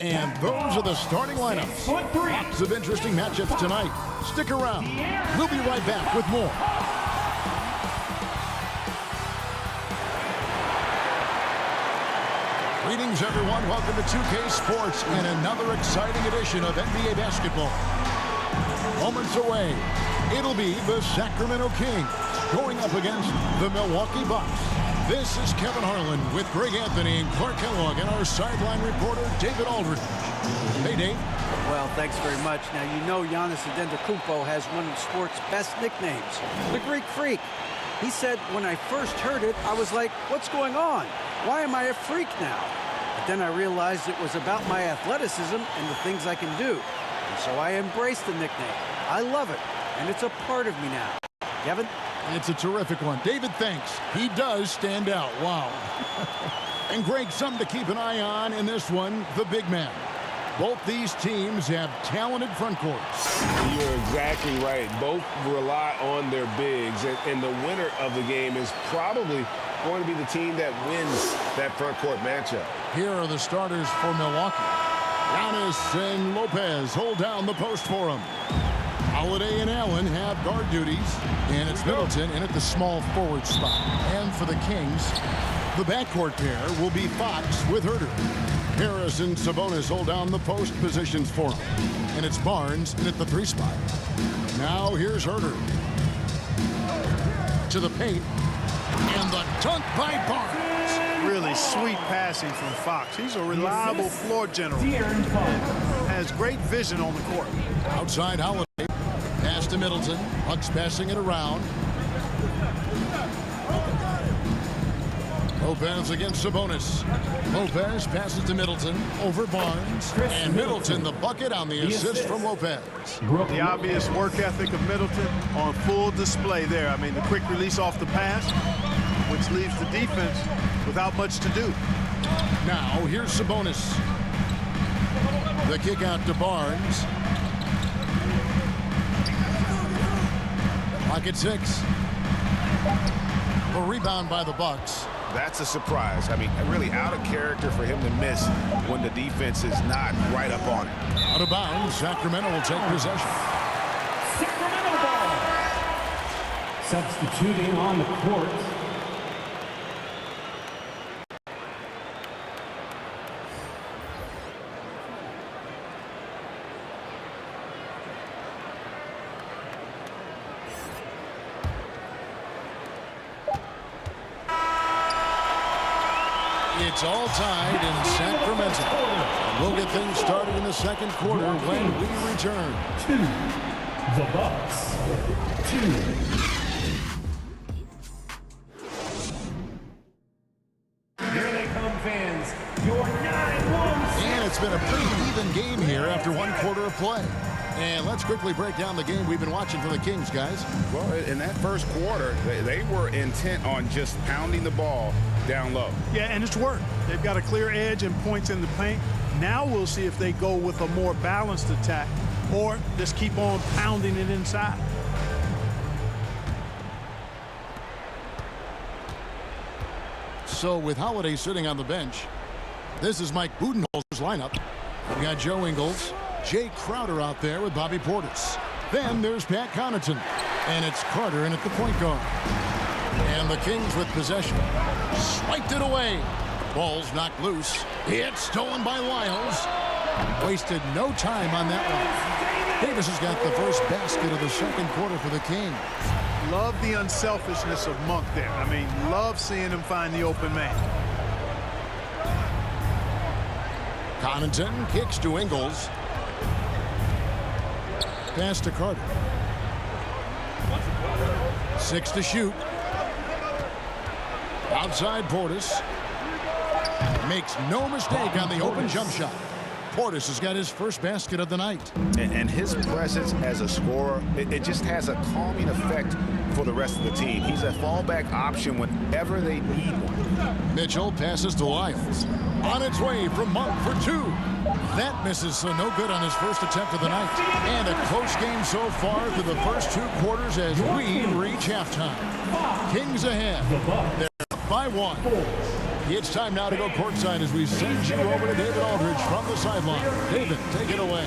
Speaker 11: And those are the starting lineups. Lots of interesting matchups tonight. Stick around. We'll be right back with more. Greetings, everyone. Welcome to 2K Sports and another exciting edition of NBA basketball. Moments away, it'll be the Sacramento Kings going up against the Milwaukee Bucks. This is Kevin Harlan with Greg Anthony and Clark Kellogg and our sideline reporter, David Aldridge. Hey, Dave.
Speaker 12: Well, thanks very much. Now, you know Giannis Antetokounmpo has one of sports' best nicknames, the Greek Freak. He said, when I first heard it, I was like, what's going on? Why am I a freak now? But then I realized it was about my athleticism and the things I can do. And so I embraced the nickname. I love it, and it's a part of me now. Kevin?
Speaker 11: It's a terrific one. David thinks he does stand out. Wow. And Greg, something to keep an eye on in this one, the big man. Both these teams have talented front courts.
Speaker 14: You're exactly right. Both rely on their bigs, and the winner of the game is probably going to be the team that wins that front court matchup.
Speaker 11: Here are the starters for Milwaukee. Giannis and Lopez hold down the post for him. Holiday and Allen have guard duties, and it's Middleton in at the small forward spot. And for the Kings, the backcourt pair will be Fox with Herter. Harris and Sabonis hold down the post positions for him, and it's Barnes in at the 3 spot. Now here's Herter. To the paint, and the dunk by Barnes.
Speaker 17: Really sweet passing from Fox. He's a reliable floor general. Has great vision on the court.
Speaker 11: Outside Holiday. Pass to Middleton. Bucks passing it around. Lopez against Sabonis. Lopez passes to Middleton over Barnes. And Middleton the bucket on the assist from Lopez.
Speaker 17: The obvious work ethic of Middleton on full display there. I mean, the quick release off the pass, which leaves the defense without much to do.
Speaker 11: Now here's Sabonis. The kick out to Barnes. Pocket 6. The rebound by the Bucks.
Speaker 13: That's a surprise. I mean, really out of character for him to miss when the defense is not right up on it.
Speaker 11: Out of bounds, Sacramento will take possession.
Speaker 1: Sacramento ball. Substituting on the court.
Speaker 11: It's all tied in Sacramento. We'll get things started in the second quarter when we return.
Speaker 1: The Bucks. 2. Here they come, fans. Your 9-1.
Speaker 11: And it's been a pretty even game here after 1 quarter of play. And let's quickly break down the game we've been watching for the Kings, guys.
Speaker 13: Well, in that first quarter, they were intent on just pounding the ball down low.
Speaker 17: Yeah, and it's worked. They've got a clear edge and points in the paint. Now we'll see if they go with a more balanced attack or just keep on pounding it inside.
Speaker 11: So with Holiday sitting on the bench, this is Mike Budenholzer's lineup. We've got Joe Ingles, Jay Crowder out there with Bobby Portis. Then there's Pat Connaughton, and it's Carter in at the point guard. And the Kings with possession. Swiped it away. Ball's knocked loose. It's stolen by Lyles. Wasted no time on that one. Davis has got the first basket of the second quarter for the Kings.
Speaker 17: Love the unselfishness of Monk there. I mean, love seeing him find the open man.
Speaker 11: Connaughton kicks to Ingles. Pass to Carter. 6 to shoot. Outside Portis. Makes no mistake on the open jump shot. Portis has got his first basket of the night.
Speaker 13: And his presence as a scorer, it just has a calming effect for the rest of the team. He's a fallback option whenever they need one.
Speaker 11: Mitchell passes to Lyles. On its way from Monk for 2. That misses, so no good on his first attempt of the night. And a close game so far through the first 2 quarters as we reach halftime. Kings ahead. They're by 1. It's time now to go courtside as we send you over to David Aldridge from the sideline. David, take it away.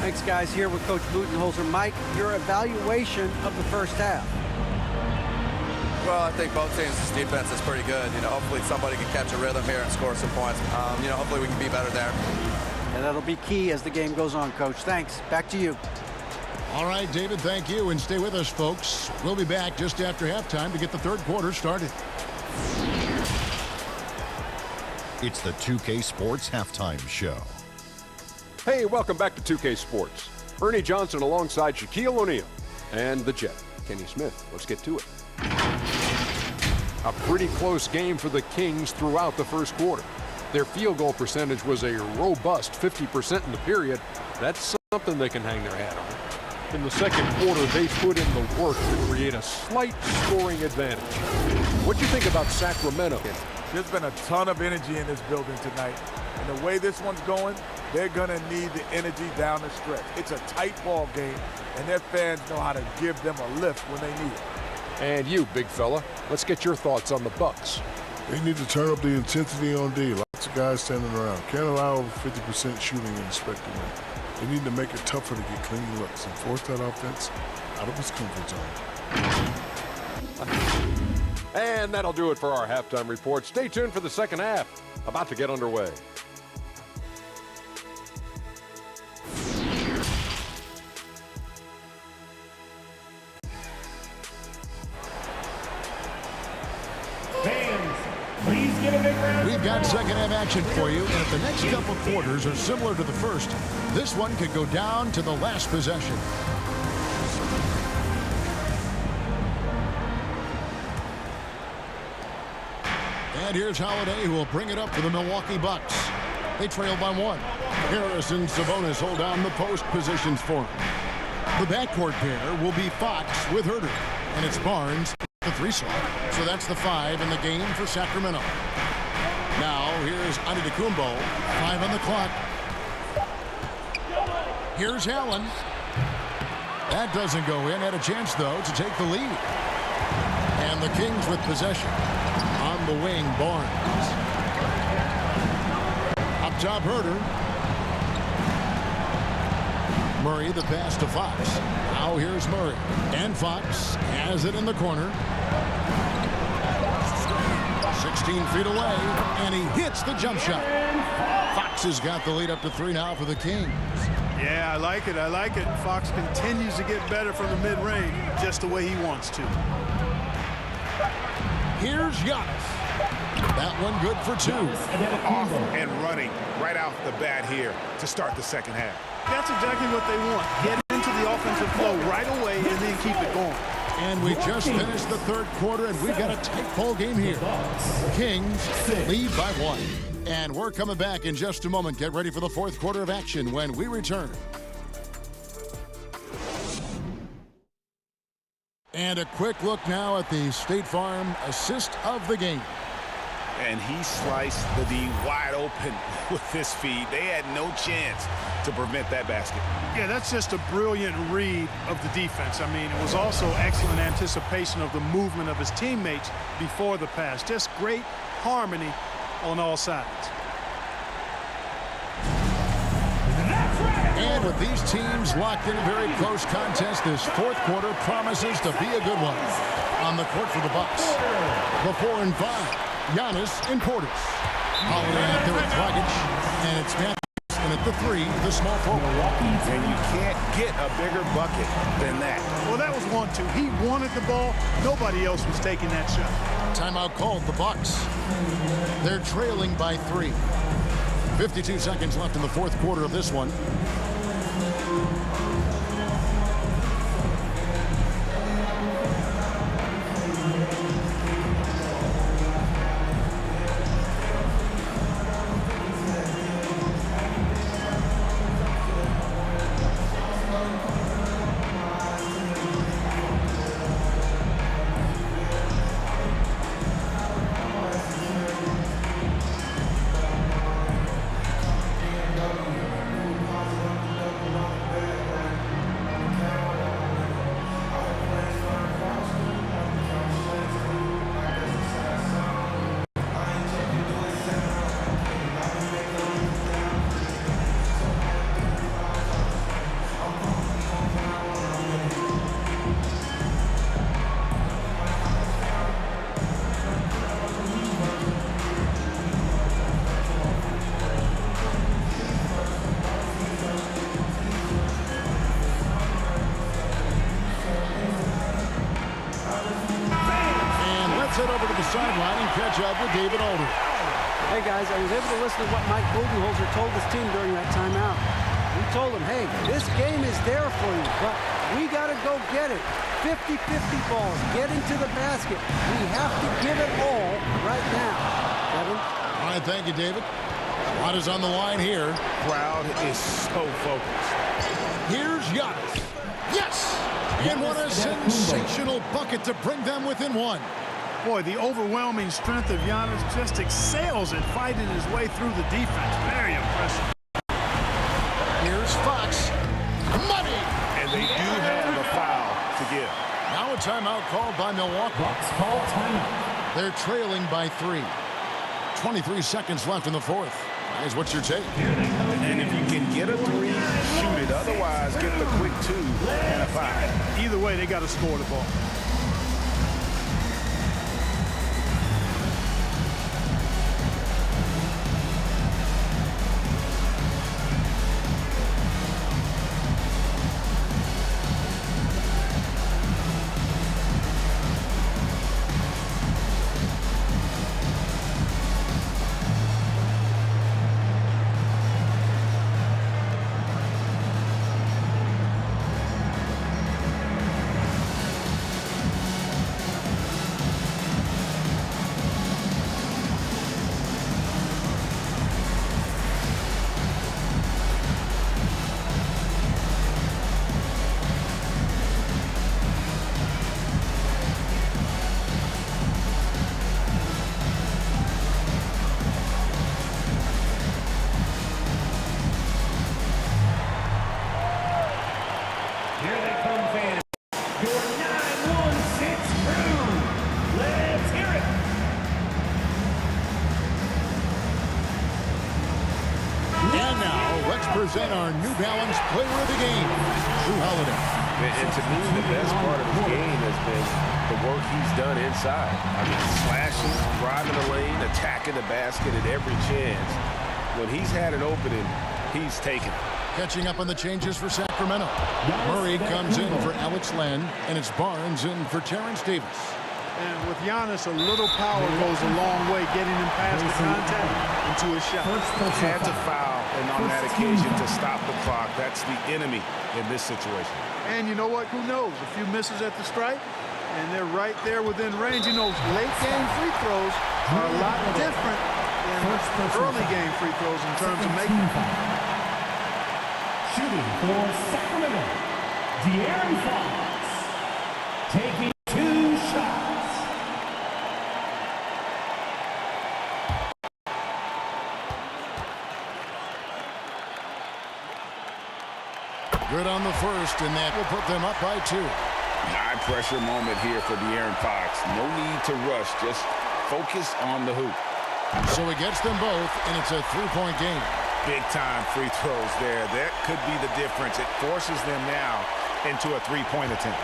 Speaker 12: Thanks, guys. Here with Coach Budenholzer. Mike, your evaluation of the first half.
Speaker 18: Well, I think both teams' defense is pretty good. Hopefully somebody can catch a rhythm here and score some points. Hopefully we can be better there.
Speaker 12: And that'll be key as the game goes on, Coach. Thanks. Back to you.
Speaker 11: All right, David, thank you. And stay with us, folks. We'll be back just after halftime to get the third quarter started.
Speaker 6: It's the 2K Sports Halftime Show.
Speaker 7: Hey, welcome back to 2K Sports. Ernie Johnson alongside Shaquille O'Neal and the Jet, Kenny Smith. Let's get to it. A pretty close game for the Kings throughout the first quarter. Their field goal percentage was a robust 50% in the period. That's something they can hang their hat on. In the second quarter, they put in the work to create a slight scoring advantage. What do you think about Sacramento?
Speaker 8: There's been a ton of energy in this building tonight. And the way this one's going, they're going to need the energy down the stretch. It's a tight ball game, and their fans know how to give them a lift when they need it.
Speaker 7: And you, big fella, let's get your thoughts on the Bucks.
Speaker 9: They need to turn up the intensity on D. Lots of guys standing around. Can't allow over 50% shooting in the spectrum. They need to make it tougher to get clean looks and force that offense out of its comfort zone.
Speaker 7: And that'll do it for our halftime report. Stay tuned for the second half. About to get underway.
Speaker 11: We've got second half action for you, and if the next couple quarters are similar to the first, this one could go down to the last possession. And here's Holiday, who will bring it up for the Milwaukee Bucks. They trail by 1. Harris and Sabonis hold down the post positions for him. The backcourt pair will be Fox with Herter, and it's Barnes the 3 slot. So that's the 5 in the game for Sacramento. Now here's Antetokounmpo, 5 on the clock. Here's Allen. That doesn't go in. Had a chance though to take the lead. And the Kings with possession. On the wing, Barnes. Up top, Herter. Murray, the pass to Fox. Now here's Murray. And Fox has it in the corner. 16 feet away, and he hits the jump shot. Fox has got the lead up to 3 now for the Kings.
Speaker 17: Yeah, I like it. I like it. Fox continues to get better from the mid-range, just the way he wants to.
Speaker 11: Here's Giannis. That one good for 2.
Speaker 14: Off and running right off the bat here to start the second half.
Speaker 17: That's exactly what they want. Get into the offensive flow right away and then keep it going.
Speaker 11: And we just finished the third quarter, and we've got a tight ball game here. Kings lead by 1. And we're coming back in just a moment. Get ready for the fourth quarter of action when we return. And a quick look now at the State Farm assist of the game.
Speaker 14: And he sliced the D wide open with this feed. They had no chance to prevent that basket.
Speaker 17: Yeah, that's just a brilliant read of the defense. I mean, it was also excellent anticipation of the movement of his teammates before the pass. Just great harmony on all sides.
Speaker 11: And And with these teams locked in a very close contest, this fourth quarter promises to be a good one. On the court for the Bucks, the 4 and 5, Giannis and Portis. Holiday out there with Dragic, and it's Matthews, and at the 3, the small forward.
Speaker 13: And you can't get a bigger bucket than that.
Speaker 17: Well, that was 1-2. He wanted the ball. Nobody else was taking that shot.
Speaker 11: Timeout called, the Bucks. They're trailing by 3. 52 seconds left in the fourth quarter of this one. Sideline and catch up with David Alder.
Speaker 12: Hey guys, I was able to listen to what Mike Budenholzer told his team during that timeout. He told them, hey, this game is there for you, but we got to go get it. 50-50 balls, get into the basket. We have to give it all right now. Kevin?
Speaker 11: All right, thank you, David. A lot is on the line here.
Speaker 13: Crowd is so focused.
Speaker 11: Here's Giannis. Yes! And what a sensational bucket to bring them within 1.
Speaker 17: Boy, the overwhelming strength of Giannis just excels at fighting his way through the defense. Very impressive.
Speaker 11: Here's Fox. Money!
Speaker 13: And they do have a foul to give.
Speaker 11: Now a timeout called by Milwaukee.
Speaker 1: Bucks call timeout.
Speaker 11: They're trailing by 3. 23 seconds left in the fourth. Guys, what's your take?
Speaker 13: And if you can get a 3, shoot it. Otherwise, get the quick 2 and a 5.
Speaker 17: Either way, they got to score the ball.
Speaker 11: Present our New Balance Player of the Game, Drew Holiday.
Speaker 13: And to me, the best part of his game has been the work he's done inside. I mean, slashing, driving the lane, attacking the basket at every chance. When he's had an opening, he's taken it.
Speaker 11: Catching up on the changes for Sacramento. Murray comes in for Alex Len, and it's Barnes in for Terrence Davis.
Speaker 17: And with Giannis, a little power goes a long way, getting him past the contact into his shot.
Speaker 13: Had to foul, and on that occasion to stop the clock. That's the enemy in this situation.
Speaker 17: And you know what? Who knows? A few misses at the stripe, and they're right there within range. You know, late game free throws are a lot different than early game free throws in terms of making them.
Speaker 1: Shooting for Sacramento, De'Aaron Fox, taking 2 shots.
Speaker 11: Good on the first, and that will put them up by 2.
Speaker 13: High pressure moment here for De'Aaron Fox. No need to rush, just focus on the hoop.
Speaker 11: So he gets them both, and it's a 3-point game.
Speaker 14: big-time free throws there. That could be the difference. It forces them now into a three-point attempt.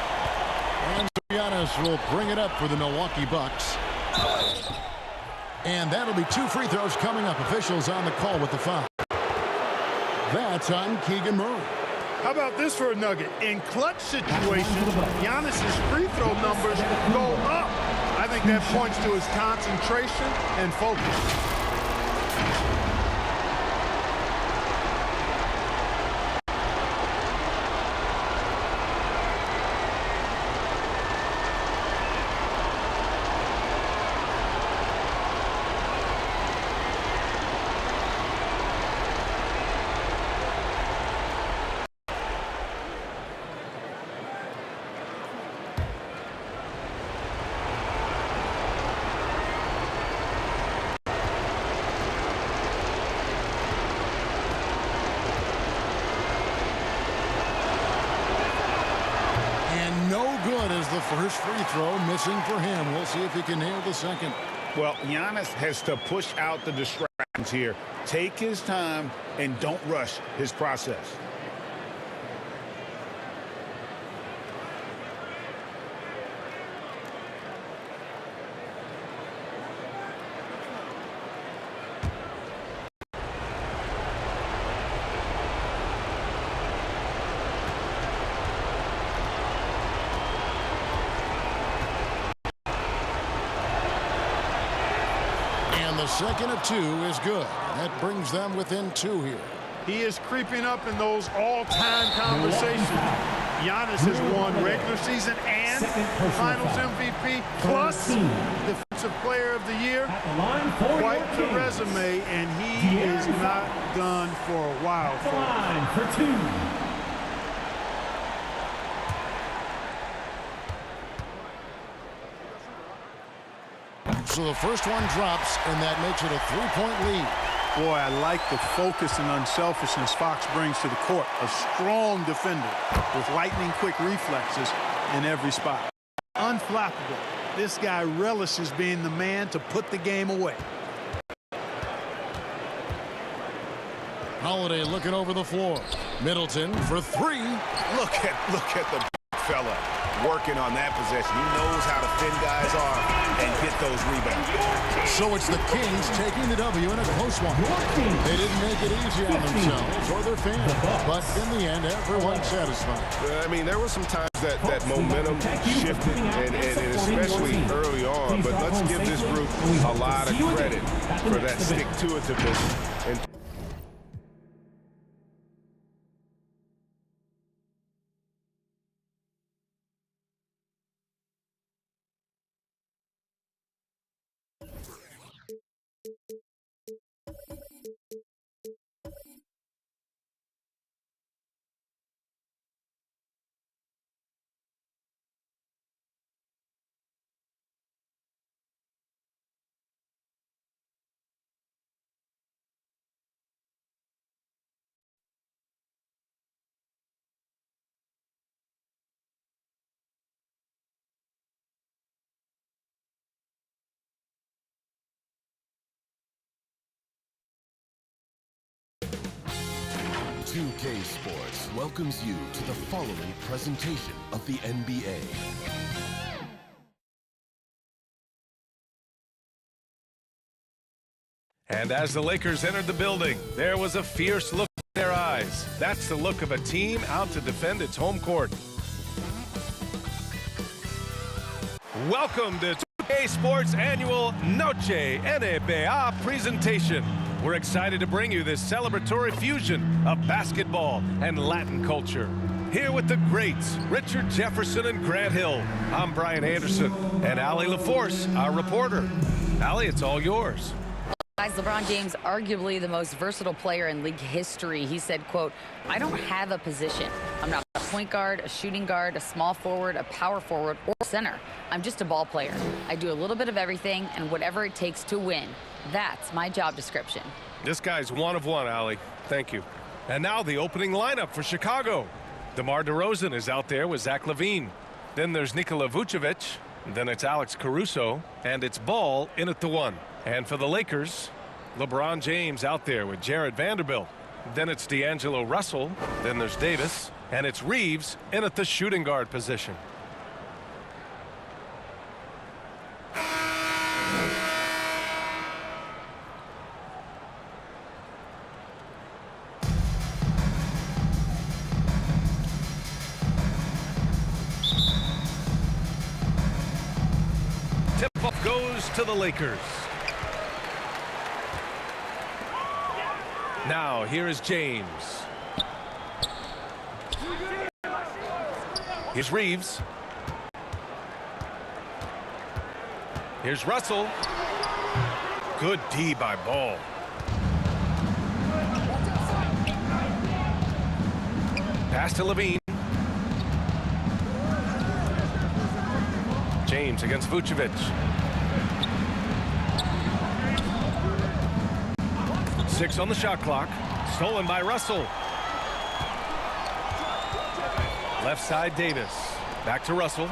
Speaker 11: And Giannis will bring it up for the Milwaukee Bucks. And that'll be 2 free throws coming up. Officials on the call with the foul. That's on Keegan Murray.
Speaker 17: How about this for a nugget? In clutch situations, Giannis's free throw numbers go up. I think that points to his concentration and focus.
Speaker 11: The first free throw missing for him. We'll see if he can nail the second.
Speaker 14: Well, Giannis has to push out the distractions here. Take his time and don't rush his process.
Speaker 11: Second of 2 is good. That brings them within 2 here.
Speaker 17: He is creeping up in those all-time conversations. Giannis has won regular season and Finals MVP, plus Defensive Player of the Year. Quite the resume, and he is not done for a while.
Speaker 1: For 2.
Speaker 11: So the first one drops, and that makes it a 3-point lead.
Speaker 17: Boy, I like the focus and unselfishness Fox brings to the court. A strong defender with lightning-quick reflexes in every spot. Unflappable. This guy relishes being the man to put the game away.
Speaker 11: Holiday looking over the floor. Middleton for 3.
Speaker 14: Look at the fella working on that possession. He knows how to fend guys off and get those rebounds.
Speaker 11: So it's the Kings taking the W in a close one. They didn't make it easy on themselves or their fans, but in the end, everyone's satisfied.
Speaker 14: I mean, there were some times that momentum shifted, and especially early on, but let's give this group a lot of credit for that stick-to-itiveness. And
Speaker 10: 2K Sports welcomes you to the following presentation of the NBA.
Speaker 2: And as the Lakers entered the building, there was a fierce look in their eyes. That's the look of a team out to defend its home court. Welcome to 2K Sports Annual Noche NBA presentation. We're excited to bring you this celebratory fusion of basketball and Latin culture. Here with the greats, Richard Jefferson and Grant Hill. I'm Brian Anderson, and Allie LaForce, our reporter. Allie, it's all yours.
Speaker 3: Guys, LeBron James, arguably the most versatile player in league history. He said, quote, "I don't have a position. I'm not a point guard, a shooting guard, a small forward, a power forward, or center. I'm just a ball player. I do a little bit of everything and whatever it takes to win. That's my job description."
Speaker 2: This guy's one of one, Allie. Thank you. And now the opening lineup for Chicago. DeMar DeRozan is out there with Zach LaVine. Then there's Nikola Vucevic. Then it's Alex Caruso. And it's Ball in at the 1. And for the Lakers, LeBron James out there with Jared Vanderbilt. Then it's D'Angelo Russell. Then there's Davis. And it's Reeves in at the shooting guard position. Tip-off goes to the Lakers. Now, here is James. Here's Reeves. Here's Russell. Good D by Ball. Pass to Levine. James against Vucevic. Six on the shot clock. Stolen by Russell. Left side, Davis. Back to Russell.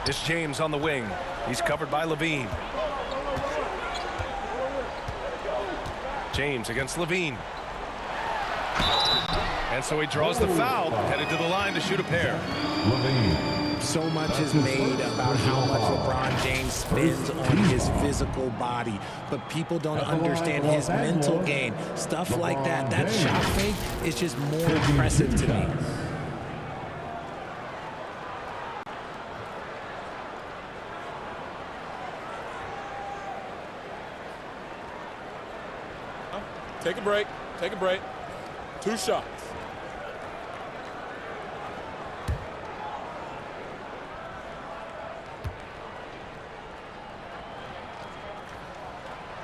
Speaker 2: It's James on the wing. He's covered by Levine. James against Levine. And so he draws the foul, headed to the line to shoot a pair.
Speaker 4: So much is made about how much LeBron James spends on his physical body, but people don't understand his mental game. Stuff like that, that shot fake is just more impressive to me.
Speaker 19: Take a break. Take a break. 2 shots.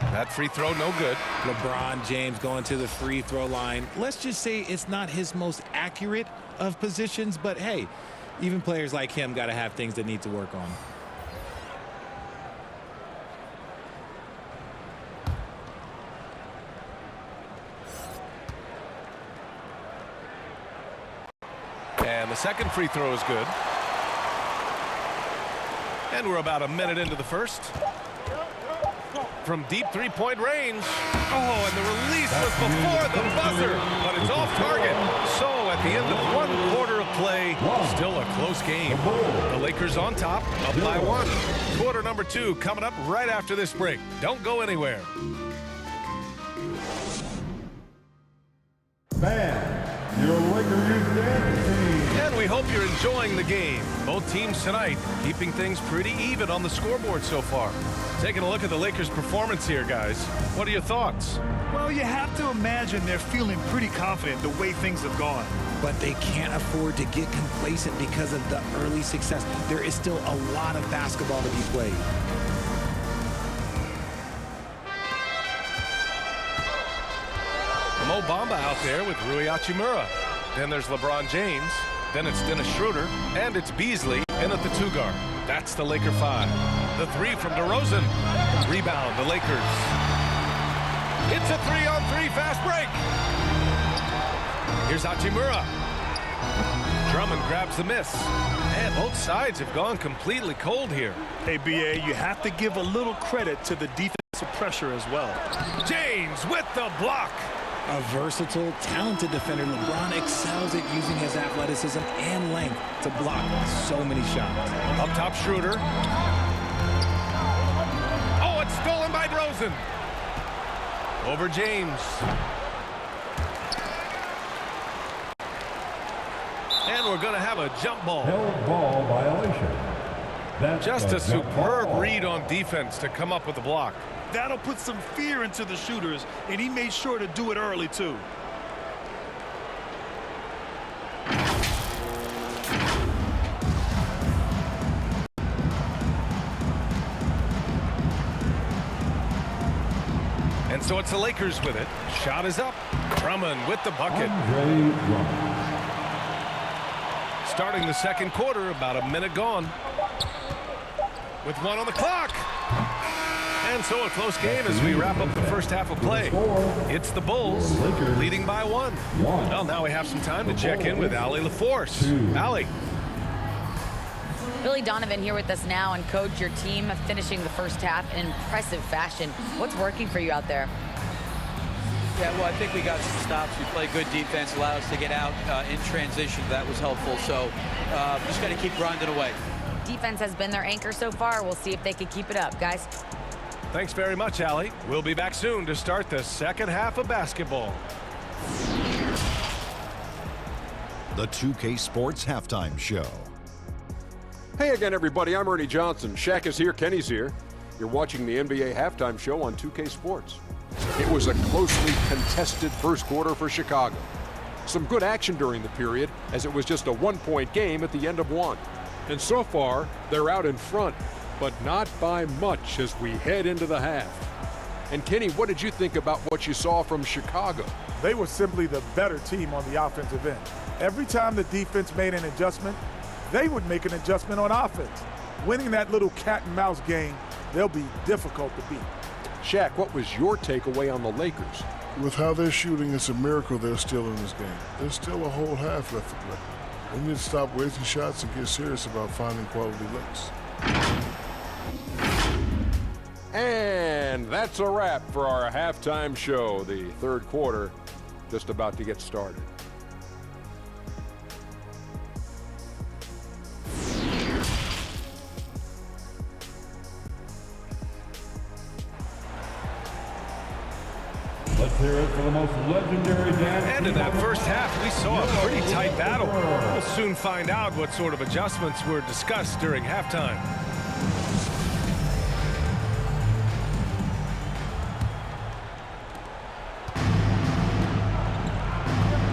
Speaker 2: That free throw, no good.
Speaker 4: LeBron James going to the free throw line. Let's just say it's not his most accurate of positions, but hey, even players like him got to have things that need to work on.
Speaker 2: And the second free throw is good. And we're about a minute into the first. From deep three-point range. Oh, and the release was before the buzzer, but it's off target. So at the end of 1 quarter of play, still a close game. The Lakers on top, up by 1. Quarter number 2 coming up right after this break. Don't go anywhere.
Speaker 1: Man, your Laker youth dance team.
Speaker 2: And we hope you're enjoying the game. Both teams tonight keeping things pretty even on the scoreboard so far. Taking a look at the Lakers' performance here, guys. What are your thoughts?
Speaker 5: Well, you have to imagine they're feeling pretty confident the way things have gone.
Speaker 4: But they can't afford to get complacent because of the early success. There is still a lot of basketball to be played.
Speaker 2: Mo Bamba out there with Rui Hachimura. Then there's LeBron James. Then it's Dennis Schroeder. And it's Beasley in at the 2 guard. That's the Laker 5. The 3 from DeRozan. Rebound, the Lakers. It's a 3-on-3 fast break. Here's Hachimura. Drummond grabs the miss. And both sides have gone completely cold here.
Speaker 5: Hey, B.A., you have to give a little credit to the defensive pressure as well.
Speaker 2: James with the block.
Speaker 4: A versatile, talented defender, LeBron excels at using his athleticism and length to block so many shots.
Speaker 2: Up top, Schroeder. Oh, it's stolen by DeRozan. Over James. And we're going to have a jump ball.
Speaker 1: Held ball violation. That's
Speaker 2: just a superb read on defense to come up with the block.
Speaker 5: That'll put some fear into the shooters, and he made sure to do it early, too.
Speaker 2: And so it's the Lakers with it. Shot is up. Drummond with the bucket. Starting the second quarter, about a minute gone. With 1 on the clock. And so a close game as we wrap up the first half of play. It's the Bulls leading by 1. Well, now we have some time to check in with Allie LaForce. Allie.
Speaker 3: Billy Donovan here with us now, and coach, your team finishing the first half in impressive fashion. What's working for you out there?
Speaker 20: Yeah, well, I think we got some stops. We played good defense, allowed us to get out in transition. That was helpful. So just got to keep grinding away.
Speaker 3: Defense has been their anchor so far. We'll see if they can keep it up, guys.
Speaker 2: Thanks very much, Allie. We'll be back soon to start the second half of basketball.
Speaker 6: The 2K Sports Halftime Show.
Speaker 7: Hey again, everybody. I'm Ernie Johnson. Shaq is here. Kenny's here. You're watching the NBA Halftime Show on 2K Sports. It was a closely contested first quarter for Chicago. Some good action during the period, as it was just a one-point game at the end of one. And so far, they're out in front, but not by much as we head into the half. And Kenny, what did you think about what you saw from Chicago?
Speaker 8: They were simply the better team on the offensive end. Every time the defense made an adjustment, they would make an adjustment on offense. Winning that little cat and mouse game, they'll be difficult to beat.
Speaker 7: Shaq, what was your takeaway on the Lakers?
Speaker 9: With how they're shooting, it's a miracle they're still in this game. There's still a whole half left to play. We need to stop wasting shots and get serious about finding quality looks.
Speaker 7: And that's a wrap for our halftime show. The third quarter just about to get started.
Speaker 1: Let's hear it for the most legendary dance.
Speaker 2: And in that first half, we saw a pretty tight battle. We'll soon find out what sort of adjustments were discussed during halftime.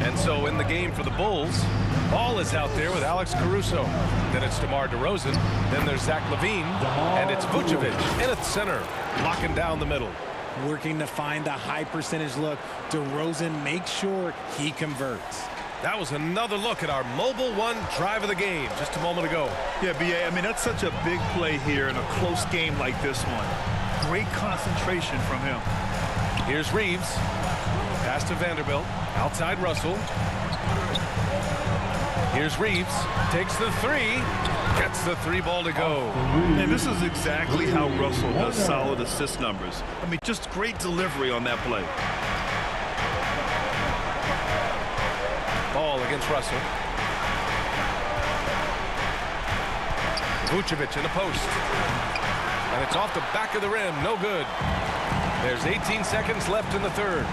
Speaker 2: And so in the game for the Bulls, Ball is out there with Alex Caruso. Then it's DeMar DeRozan. Then there's Zach LaVine. And it's Vucevic in at center, locking down the middle.
Speaker 4: Working to find the high percentage look. DeRozan makes sure he converts.
Speaker 2: That was another look at our mobile one drive of the game just a moment ago.
Speaker 5: Yeah, B.A., I mean, that's such a big play here in a close game like this one. Great concentration from him.
Speaker 2: Here's Reeves. Pass to Vanderbilt. Outside Russell. Here's Reeves. Takes the three. Gets the three ball to go.
Speaker 5: And this is exactly how Russell does solid assist numbers. I mean, just great delivery on that play.
Speaker 2: Ball against Russell. Vucevic in the post. And it's off the back of the rim. No good. There's 18 seconds left in the third.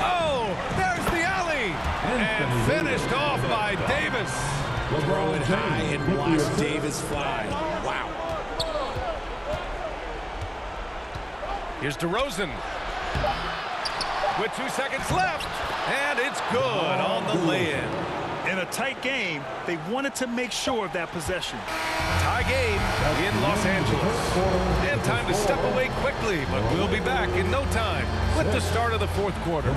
Speaker 2: Oh, there's the alley. And finished off by Davis.
Speaker 4: Throw it high and watch Davis fly. Wow.
Speaker 2: Here's DeRozan. With 2 seconds left. And it's good on the lay-in.
Speaker 5: In a tight game, they wanted to make sure of that possession.
Speaker 2: Tie game in Los Angeles. And time to step away quickly, but we'll be back in no time with the start of the fourth quarter.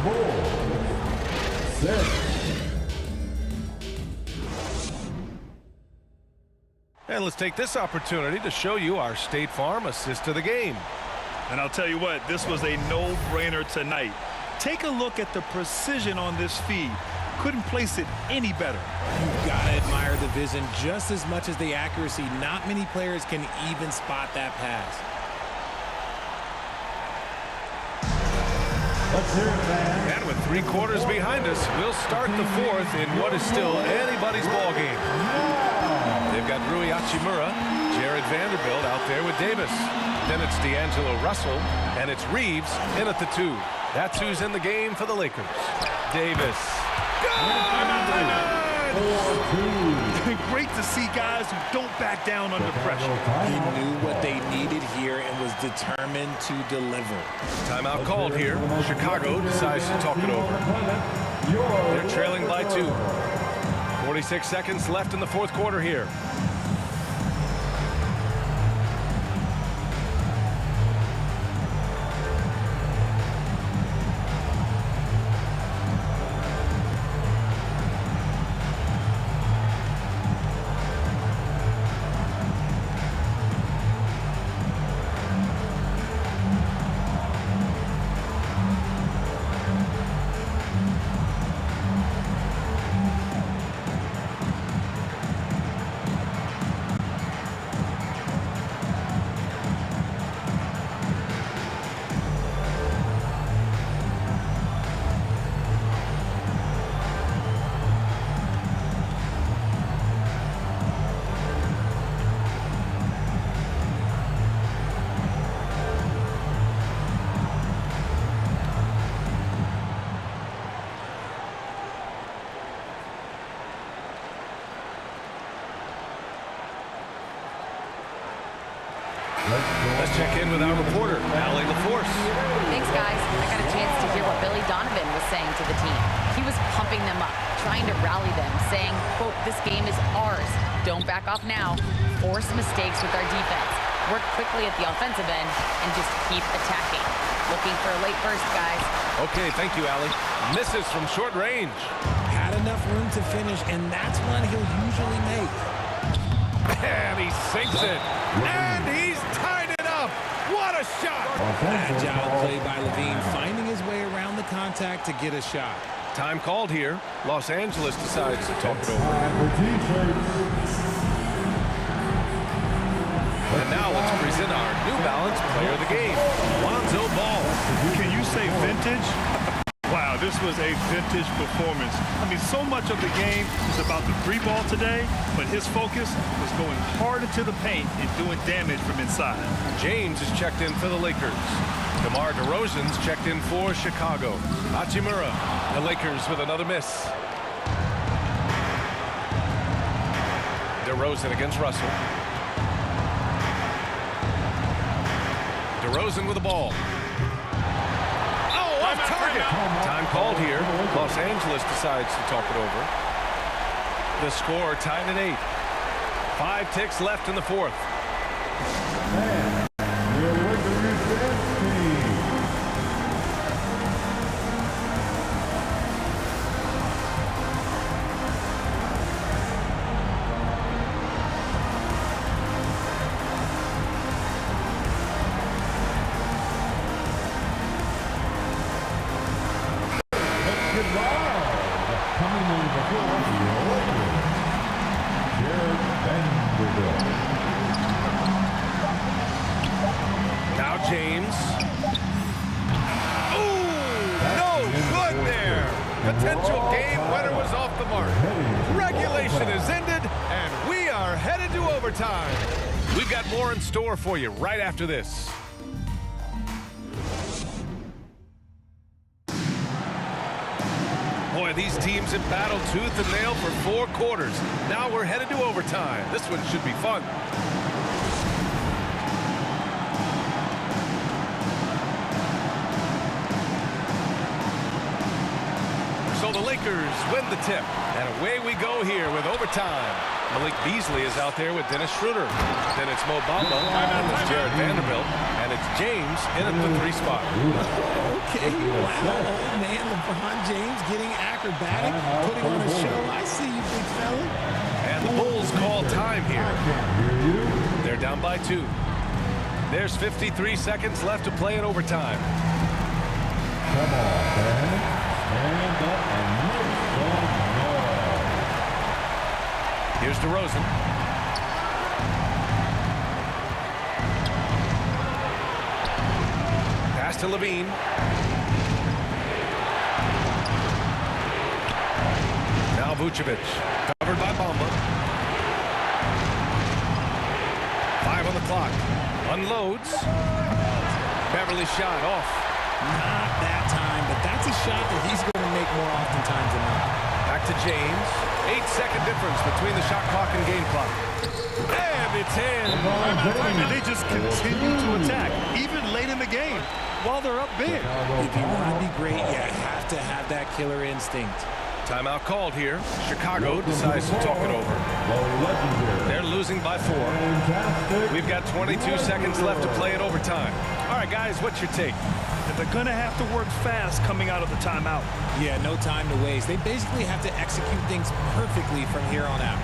Speaker 2: And let's take this opportunity to show you our State Farm assist of the game.
Speaker 5: And I'll tell you what, this was a no-brainer tonight. Take a look at the precision on this feed. Couldn't place it any better.
Speaker 4: You've got to admire the vision just as much as the accuracy. Not many players can even spot that pass.
Speaker 1: Let's hear it, man.
Speaker 2: And with 3 quarters behind us, we'll start the fourth in what is still anybody's ball game. They've got Rui Hachimura, Jared Vanderbilt out there with Davis. Then it's D'Angelo Russell, and it's Reeves in at the 2. That's who's in the game for the Lakers. Davis.
Speaker 5: Great to see guys who don't back down under pressure.
Speaker 4: He knew what they needed here and was determined to deliver.
Speaker 2: Timeout called here. Chicago decides to talk it over. They're trailing by 2. 46 seconds left in the fourth quarter here. Let's check in with our reporter, Allie LaForce.
Speaker 3: Thanks, guys. I got a chance to hear what Billy Donovan was saying to the team. He was pumping them up, trying to rally them, saying, quote, "This game is ours. Don't back off now. Force mistakes with our defense. Work quickly at the offensive end and just keep attacking." Looking for a late burst, guys.
Speaker 2: Okay, thank you, Allie. Misses from short range.
Speaker 4: Had enough room to finish, and that's one he'll usually make.
Speaker 2: And he sinks it. And he's tied it up. What a shot.
Speaker 4: Agile play by Levine, finding his way around the contact to get a shot.
Speaker 2: Time called here. Los Angeles decides to talk it over. And now let's present our New Balance player of the game, Lonzo Ball.
Speaker 5: Can you say vintage? Wow, this was a vintage performance. I mean, so much of the game is about the three ball today, but his focus was going hard into the paint and doing damage from inside.
Speaker 2: James is checked in for the Lakers. DeMar DeRozan's checked in for Chicago. Hachimura, the Lakers with another miss. DeRozan against Russell. DeRozan with the ball. Oh, off target. Time called here. Los Angeles decides to talk it over. The score tied at 8. 5 ticks left in the fourth. Now James. Ooh, no good there. Potential game winner was off the mark. Regulation is ended, and we are headed to overtime. We've got more in store for you right after this. Boy, these teams have battled tooth and nail for 4 quarters. Now we're headed to overtime. This one should be fun. So the Lakers win the tip. And away we go here with overtime. Malik Beasley is out there with Dennis Schroeder. Then it's Mo Bamba. And it's Jared Vanderbilt. And it's James in at the 3 spot.
Speaker 4: Okay, wow. Old man LeBron James getting acrobatic, putting on a show. I see you, big fella.
Speaker 2: And the Bulls call time here. They're down by 2. There's 53 seconds left to play in overtime.
Speaker 1: Come on, man. Stand up and make some noise.
Speaker 2: Here's DeRozan. Pass to Levine. Now Vucevic. Covered by Bamba. 5 on the clock. Unloads. Beverly shot off.
Speaker 4: Not that time, but that's a shot that he's going to make more oftentimes than not.
Speaker 2: Back to James. 8-second difference between the shot clock and game clock. And it's in.
Speaker 5: And they just continue to attack, even late in the game, while they're up big.
Speaker 4: If you want to be great, you have to have that killer instinct.
Speaker 2: Timeout called here. Chicago decides to talk it over. They're losing by 4. We've got 22 seconds left to play in overtime. All right, guys, what's your take?
Speaker 5: They're going to have to work fast coming out of the timeout.
Speaker 4: Yeah, no time to waste. They basically have to execute things perfectly from here on out.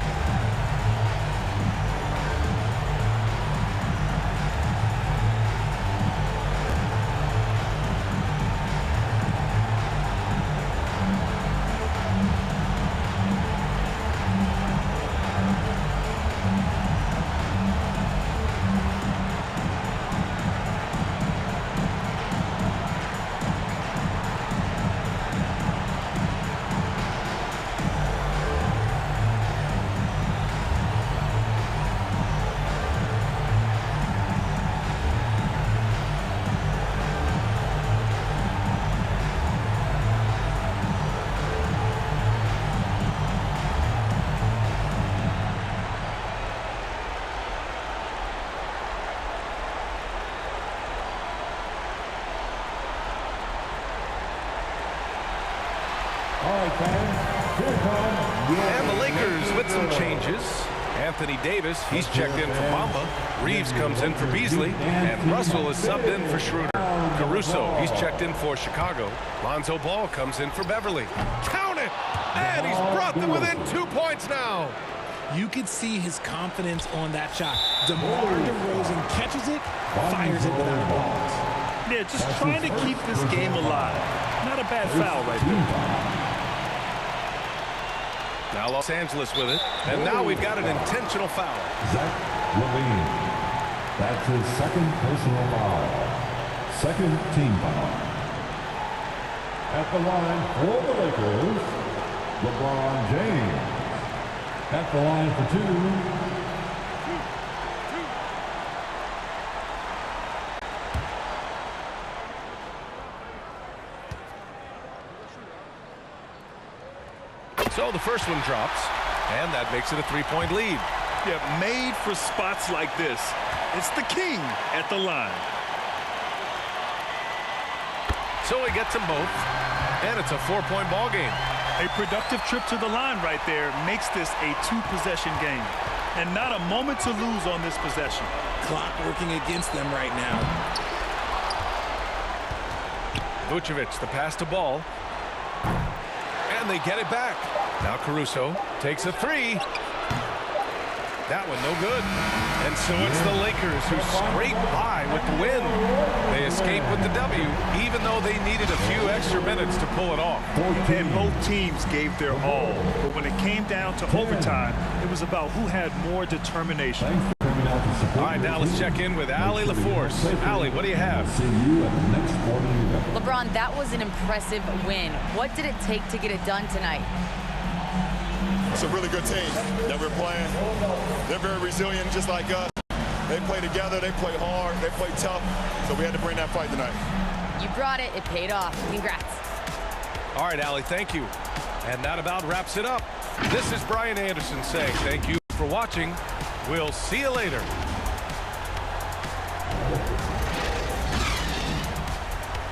Speaker 2: And the Lakers with some changes. Anthony Davis, he's checked in for Bamba. Reeves comes in for Beasley. And Russell is subbed in for Schroeder. Caruso, he's checked in for Chicago. Lonzo Ball comes in for Beverly. Count it! And he's brought them within 2 points now.
Speaker 4: You could see his confidence on that shot. DeMar DeRozan catches it, fires it without a pause.
Speaker 5: Yeah, just trying to keep this game alive. Not a bad foul right there.
Speaker 2: Now Los Angeles with it. And now we've got an intentional foul.
Speaker 1: Zach Levine. That's his second personal foul. Second team foul. At the line for the Lakers, LeBron James. At the line for two.
Speaker 2: So the first one drops, and that makes it a three-point lead.
Speaker 5: Yeah, made for spots like this. It's the king at the line.
Speaker 2: So he gets them both, and it's a four-point ball game.
Speaker 5: A productive trip to the line right there makes this a two-possession game. And not a moment to lose on this possession.
Speaker 4: Clock working against them right now.
Speaker 2: Vucevic, the pass to Ball. And they get it back. Now Caruso takes a three. That one no good. And so it's the Lakers who scrape by with the win. They escape with the W, even though they needed a few extra minutes to pull it off.
Speaker 5: And both teams gave their all. But when it came down to overtime, it was about who had more determination.
Speaker 2: All right, now let's check in with Allie LaForce. Allie, what do you have?
Speaker 3: LeBron, that was an impressive win. What did it take to get it done tonight?
Speaker 21: It's a really good team that we're playing. They're very resilient, just like us. They play together, they play hard, they play tough, so we had to bring that fight tonight.
Speaker 3: You brought it. It paid off. Congrats.
Speaker 2: All right, Allie, thank you. And that about wraps it up. This is Brian Anderson saying thank you for watching. We'll see you later.